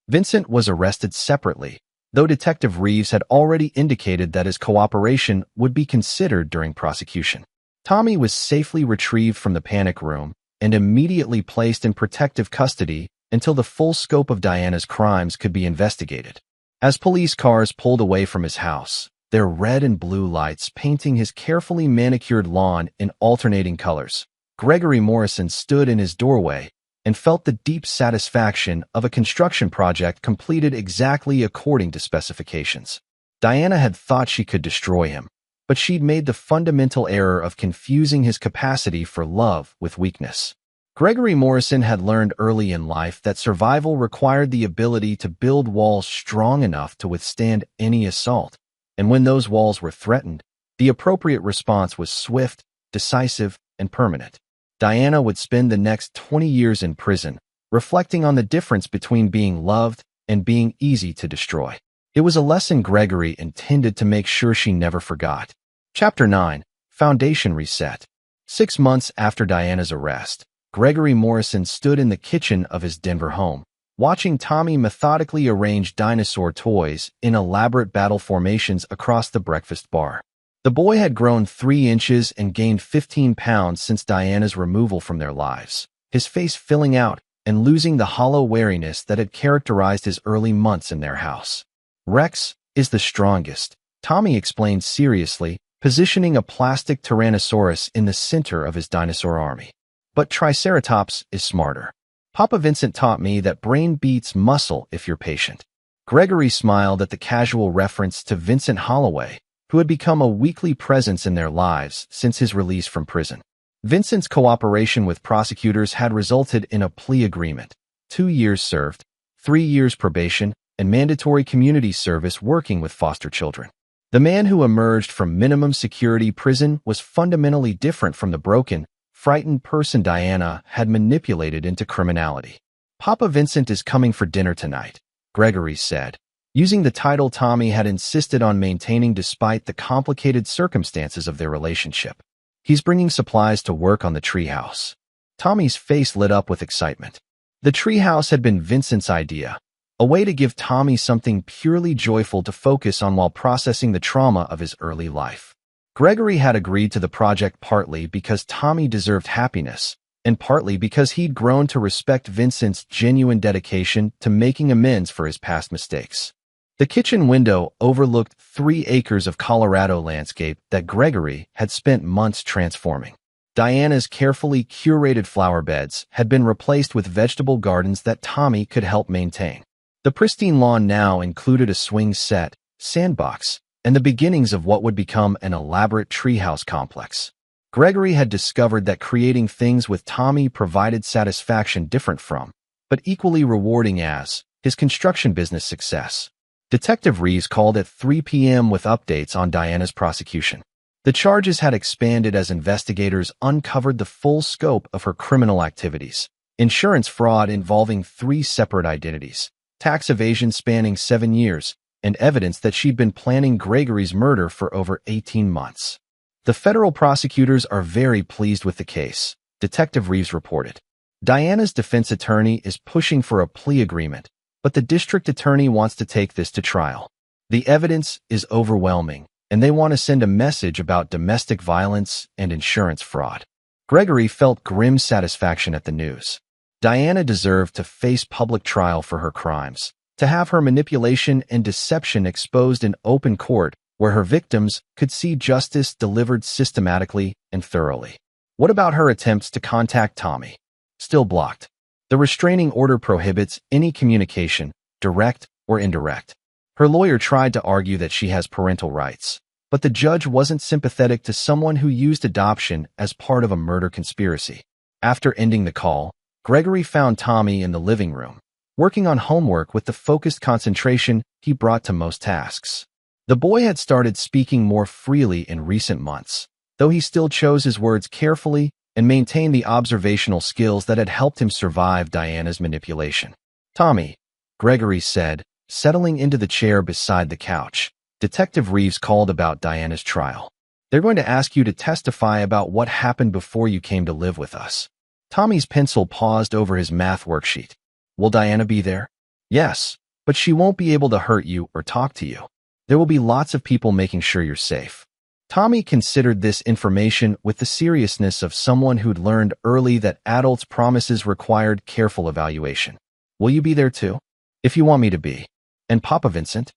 Vincent was arrested separately, though Detective Reeves had already indicated that his cooperation would be considered during prosecution. Tommy was safely retrieved from the panic room and immediately placed in protective custody until the full scope of Diana's crimes could be investigated. As police cars pulled away from his house, their red and blue lights painting his carefully manicured lawn in alternating colors, Gregory Morrison stood in his doorway and felt the deep satisfaction of a construction project completed exactly according to specifications. Diana had thought she could destroy him, but she'd made the fundamental error of confusing his capacity for love with weakness. Gregory Morrison had learned early in life that survival required the ability to build walls strong enough to withstand any assault, and when those walls were threatened, the appropriate response was swift, decisive, and permanent. Diana would spend the next 20 years in prison, reflecting on the difference between being loved and being easy to destroy. It was a lesson Gregory intended to make sure she never forgot. Chapter 9. Foundation Reset. 6 months after Diana's arrest, Gregory Morrison stood in the kitchen of his Denver home, watching Tommy methodically arrange dinosaur toys in elaborate battle formations across the breakfast bar. The boy had grown 3 inches and gained 15 pounds since Diana's removal from their lives, his face filling out and losing the hollow wariness that had characterized his early months in their house. Rex is the strongest, Tommy explained seriously, positioning a plastic Tyrannosaurus in the center of his dinosaur army. But Triceratops is smarter. Papa Vincent taught me that brain beats muscle if you're patient. Gregory smiled at the casual reference to Vincent Holloway, who had become a weekly presence in their lives since his release from prison. Vincent's cooperation with prosecutors had resulted in a plea agreement, 2 years served, 3 years probation, and mandatory community service working with foster children. The man who emerged from minimum security prison was fundamentally different from the broken, frightened person Diana had manipulated into criminality. Papa Vincent is coming for dinner tonight, Gregory said, using the title Tommy had insisted on maintaining despite the complicated circumstances of their relationship. He's bringing supplies to work on the treehouse. Tommy's face lit up with excitement. The treehouse had been Vincent's idea, a way to give Tommy something purely joyful to focus on while processing the trauma of his early life. Gregory had agreed to the project partly because Tommy deserved happiness, and partly because he'd grown to respect Vincent's genuine dedication to making amends for his past mistakes. The kitchen window overlooked 3 acres of Colorado landscape that Gregory had spent months transforming. Diana's carefully curated flower beds had been replaced with vegetable gardens that Tommy could help maintain. The pristine lawn now included a swing set, sandbox, and the beginnings of what would become an elaborate treehouse complex. Gregory had discovered that creating things with Tommy provided satisfaction different from, but equally rewarding as, his construction business success. Detective Reeves called at 3 p.m. with updates on Diana's prosecution. The charges had expanded as investigators uncovered the full scope of her criminal activities: insurance fraud involving 3 separate identities, tax evasion spanning 7 years, and evidence that she'd been planning Gregory's murder for over 18 months. The federal prosecutors are very pleased with the case, Detective Reeves reported. Diana's defense attorney is pushing for a plea agreement, but the district attorney wants to take this to trial. The evidence is overwhelming, and they want to send a message about domestic violence and insurance fraud. Gregory felt grim satisfaction at the news. Diana deserved to face public trial for her crimes, to have her manipulation and deception exposed in open court where her victims could see justice delivered systematically and thoroughly. What about her attempts to contact Tommy? Still blocked. The restraining order prohibits any communication, direct or indirect. Her lawyer tried to argue that she has parental rights, but the judge wasn't sympathetic to someone who used adoption as part of a murder conspiracy. After ending the call, Gregory found Tommy in the living room, working on homework with the focused concentration he brought to most tasks. The boy had started speaking more freely in recent months, though he still chose his words carefully and maintained the observational skills that had helped him survive Diana's manipulation. Tommy, Gregory said, settling into the chair beside the couch. Detective Reeves called about Diana's trial. They're going to ask you to testify about what happened before you came to live with us. Tommy's pencil paused over his math worksheet. Will Diana be there? Yes, but she won't be able to hurt you or talk to you. There will be lots of people making sure you're safe. Tommy considered this information with the seriousness of someone who'd learned early that adults' promises required careful evaluation. Will you be there too? If you want me to be. And Papa Vincent?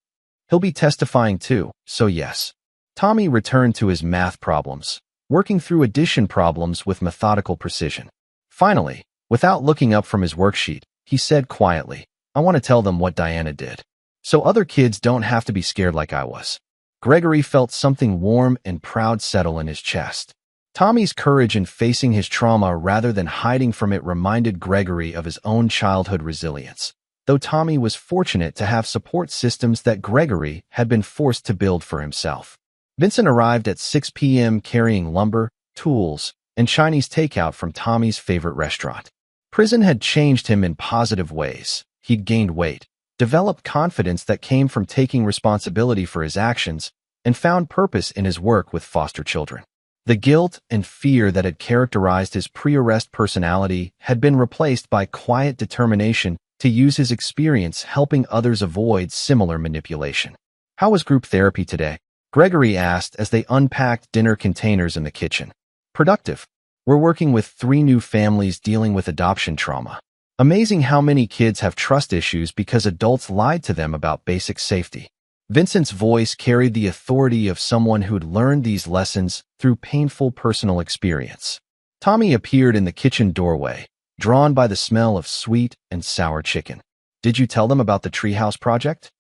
He'll be testifying too, so yes. Tommy returned to his math problems, working through addition problems with methodical precision. Finally, without looking up from his worksheet, he said quietly, I want to tell them what Diana did, so other kids don't have to be scared like I was. Gregory felt something warm and proud settle in his chest. Tommy's courage in facing his trauma rather than hiding from it reminded Gregory of his own childhood resilience, though Tommy was fortunate to have support systems that Gregory had been forced to build for himself. Vincent arrived at 6 p.m. carrying lumber, tools, and Chinese takeout from Tommy's favorite restaurant. Prison had changed him in positive ways. He'd gained weight, developed confidence that came from taking responsibility for his actions, and found purpose in his work with foster children. The guilt and fear that had characterized his pre-arrest personality had been replaced by quiet determination to use his experience helping others avoid similar manipulation. "How was group therapy today?" Gregory asked as they unpacked dinner containers in the kitchen. "Productive. We're working with 3 new families dealing with adoption trauma. Amazing how many kids have trust issues because adults lied to them about basic safety." Vincent's voice carried the authority of someone who'd learned these lessons through painful personal experience. Tommy appeared in the kitchen doorway, drawn by the smell of sweet and sour chicken. "Did you tell them about the treehouse project?"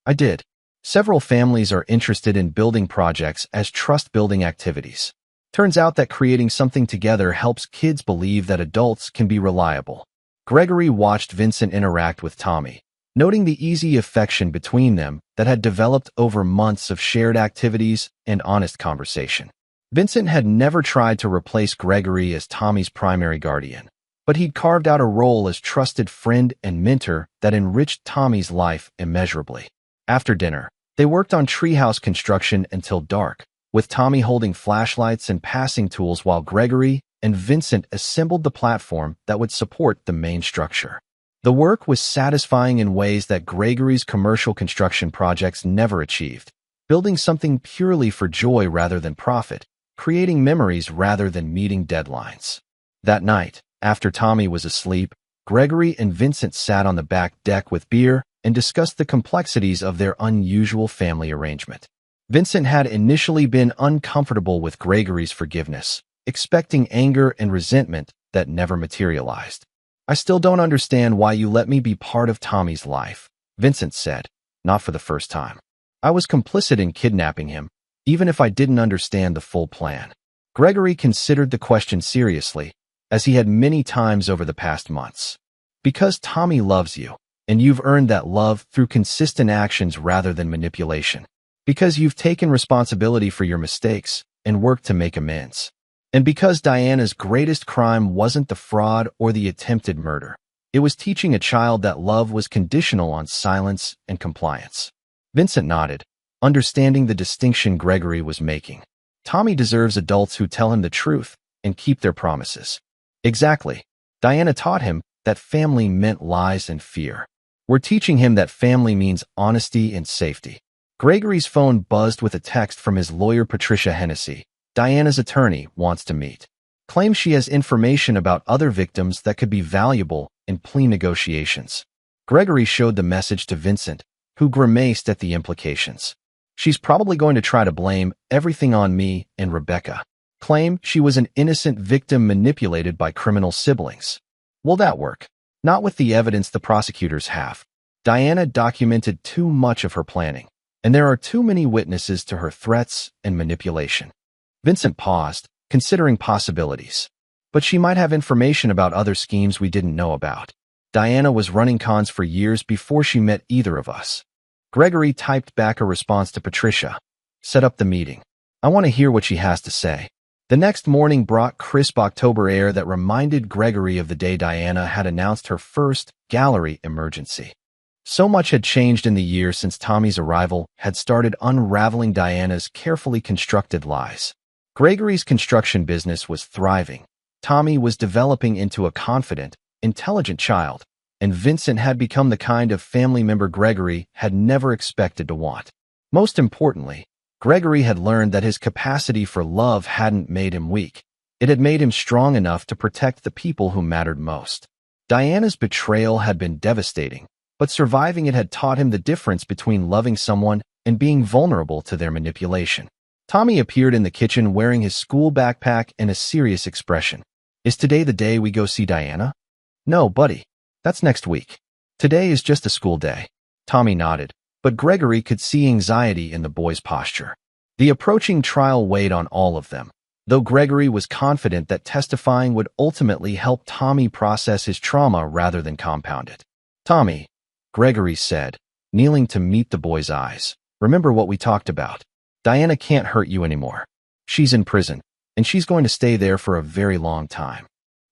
"I did. Several families are interested in building projects as trust-building activities. Turns out that creating something together helps kids believe that adults can be reliable." Gregory watched Vincent interact with Tommy, noting the easy affection between them that had developed over months of shared activities and honest conversation. Vincent had never tried to replace Gregory as Tommy's primary guardian, but he'd carved out a role as trusted friend and mentor that enriched Tommy's life immeasurably. After dinner, they worked on treehouse construction until dark, with Tommy holding flashlights and passing tools while Gregory and Vincent assembled the platform that would support the main structure. The work was satisfying in ways that Gregory's commercial construction projects never achieved, building something purely for joy rather than profit, creating memories rather than meeting deadlines. That night, after Tommy was asleep, Gregory and Vincent sat on the back deck with beer and discussed the complexities of their unusual family arrangement. Vincent had initially been uncomfortable with Gregory's forgiveness, expecting anger and resentment that never materialized. "I still don't understand why you let me be part of Tommy's life," Vincent said, not for the first time. "I was complicit in kidnapping him, even if I didn't understand the full plan." Gregory considered the question seriously, as he had many times over the past months. "Because Tommy loves you, and you've earned that love through consistent actions rather than manipulation. Because you've taken responsibility for your mistakes and worked to make amends. And because Diana's greatest crime wasn't the fraud or the attempted murder. It was teaching a child that love was conditional on silence and compliance." Vincent nodded, understanding the distinction Gregory was making. Tommy deserves adults who tell him the truth and keep their promises. Exactly. Diana taught him that family meant lies and fear. We're teaching him that family means honesty and safety. Gregory's phone buzzed with a text from his lawyer Patricia Hennessy. "Diana's attorney wants to meet. Claims she has information about other victims that could be valuable in plea negotiations." Gregory showed the message to Vincent, who grimaced at the implications. "She's probably going to try to blame everything on me and Rebecca. Claim she was an innocent victim manipulated by criminal siblings. Will that work? Not with the evidence the prosecutors have. Diana documented too much of her planning, and there are too many witnesses to her threats and manipulation." Vincent paused, considering possibilities. "But she might have information about other schemes we didn't know about. Diana was running cons for years before she met either of us." Gregory typed back a response to Patricia. "Set up the meeting. I want to hear what she has to say." The next morning brought crisp October air that reminded Gregory of the day Diana had announced her first gallery emergency. So much had changed in the year since Tommy's arrival had started unraveling Diana's carefully constructed lies. Gregory's construction business was thriving. Tommy was developing into a confident, intelligent child, and Vincent had become the kind of family member Gregory had never expected to want. Most importantly, Gregory had learned that his capacity for love hadn't made him weak. It had made him strong enough to protect the people who mattered most. Diana's betrayal had been devastating, but surviving it had taught him the difference between loving someone and being vulnerable to their manipulation. Tommy appeared in the kitchen wearing his school backpack and a serious expression. "Is today the day we go see Diana?" "No, buddy. That's next week. Today is just a school day." Tommy nodded, but Gregory could see anxiety in the boy's posture. The approaching trial weighed on all of them, though Gregory was confident that testifying would ultimately help Tommy process his trauma rather than compound it. "Tommy," Gregory said, kneeling to meet the boy's eyes, "remember what we talked about. Diana can't hurt you anymore. She's in prison, and she's going to stay there for a very long time."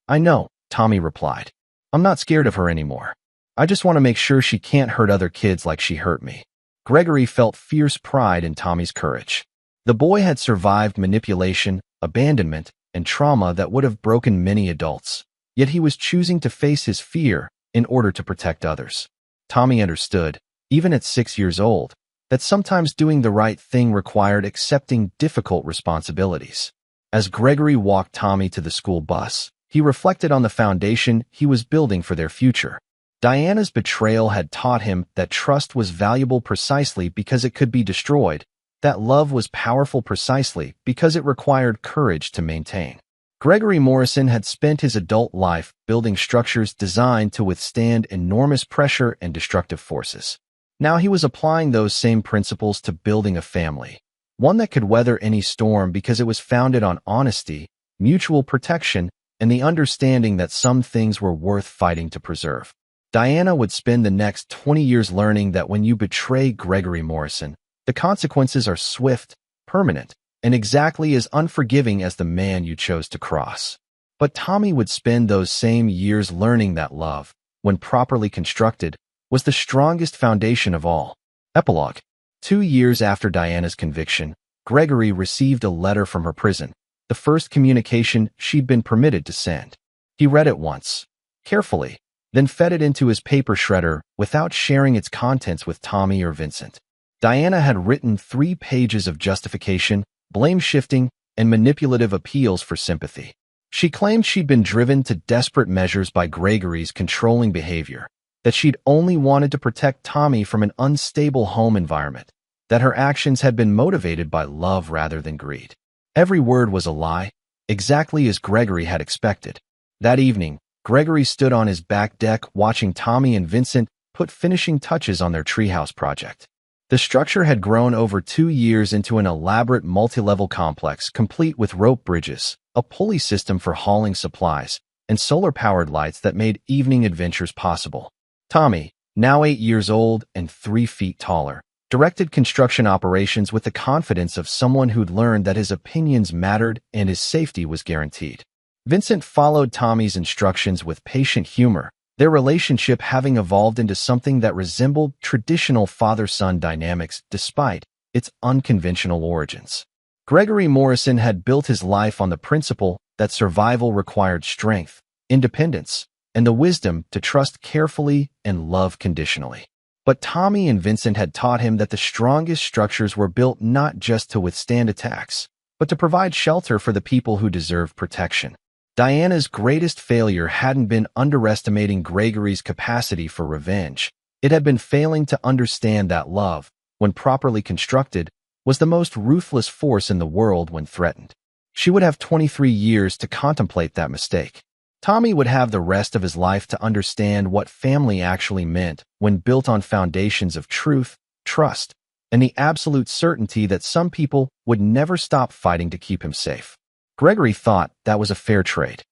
"I know," Tommy replied. "I'm not scared of her anymore." I just want to make sure she can't hurt other kids like she hurt me. Gregory felt fierce pride in Tommy's courage. The boy had survived manipulation, abandonment, and trauma that would have broken many adults. Yet he was choosing to face his fear in order to protect others. Tommy understood, even at 6 years old, that sometimes doing the right thing required accepting difficult responsibilities. As Gregory walked Tommy to the school bus, he reflected on the foundation he was building for their future. Diana's betrayal had taught him that trust was valuable precisely because it could be destroyed, that love was powerful precisely because it required courage to maintain. Gregory Morrison had spent his adult life building structures designed to withstand enormous pressure and destructive forces. Now he was applying those same principles to building a family, one that could weather any storm because it was founded on honesty, mutual protection, and the understanding that some things were worth fighting to preserve. Diana would spend the next 20 years learning that when you betray Gregory Morrison, the consequences are swift, permanent, and exactly as unforgiving as the man you chose to cross. But Tommy would spend those same years learning that love, when properly constructed, was the strongest foundation of all. Epilogue. 2 years after Diana's conviction, Gregory received a letter from her prison, the first communication she'd been permitted to send. He read it once, carefully, then fed it into his paper shredder without sharing its contents with Tommy or Vincent. Diana had written 3 pages of justification, blame-shifting, and manipulative appeals for sympathy. She claimed she'd been driven to desperate measures by Gregory's controlling behavior, that she'd only wanted to protect Tommy from an unstable home environment, that her actions had been motivated by love rather than greed. Every word was a lie, exactly as Gregory had expected. That evening, Gregory stood on his back deck watching Tommy and Vincent put finishing touches on their treehouse project. The structure had grown over 2 years into an elaborate multi-level complex complete with rope bridges, a pulley system for hauling supplies, and solar-powered lights that made evening adventures possible. Tommy, now 8 years old and 3 feet taller, directed construction operations with the confidence of someone who'd learned that his opinions mattered and his safety was guaranteed. Vincent followed Tommy's instructions with patient humor, their relationship having evolved into something that resembled traditional father-son dynamics despite its unconventional origins. Gregory Morrison had built his life on the principle that survival required strength, independence, and the wisdom to trust carefully and love conditionally. But Tommy and Vincent had taught him that the strongest structures were built not just to withstand attacks, but to provide shelter for the people who deserved protection. Diana's greatest failure hadn't been underestimating Gregory's capacity for revenge. It had been failing to understand that love, when properly constructed, was the most ruthless force in the world when threatened. She would have 23 years to contemplate that mistake. Tommy would have the rest of his life to understand what family actually meant when built on foundations of truth, trust, and the absolute certainty that some people would never stop fighting to keep him safe. Gregory thought that was a fair trade.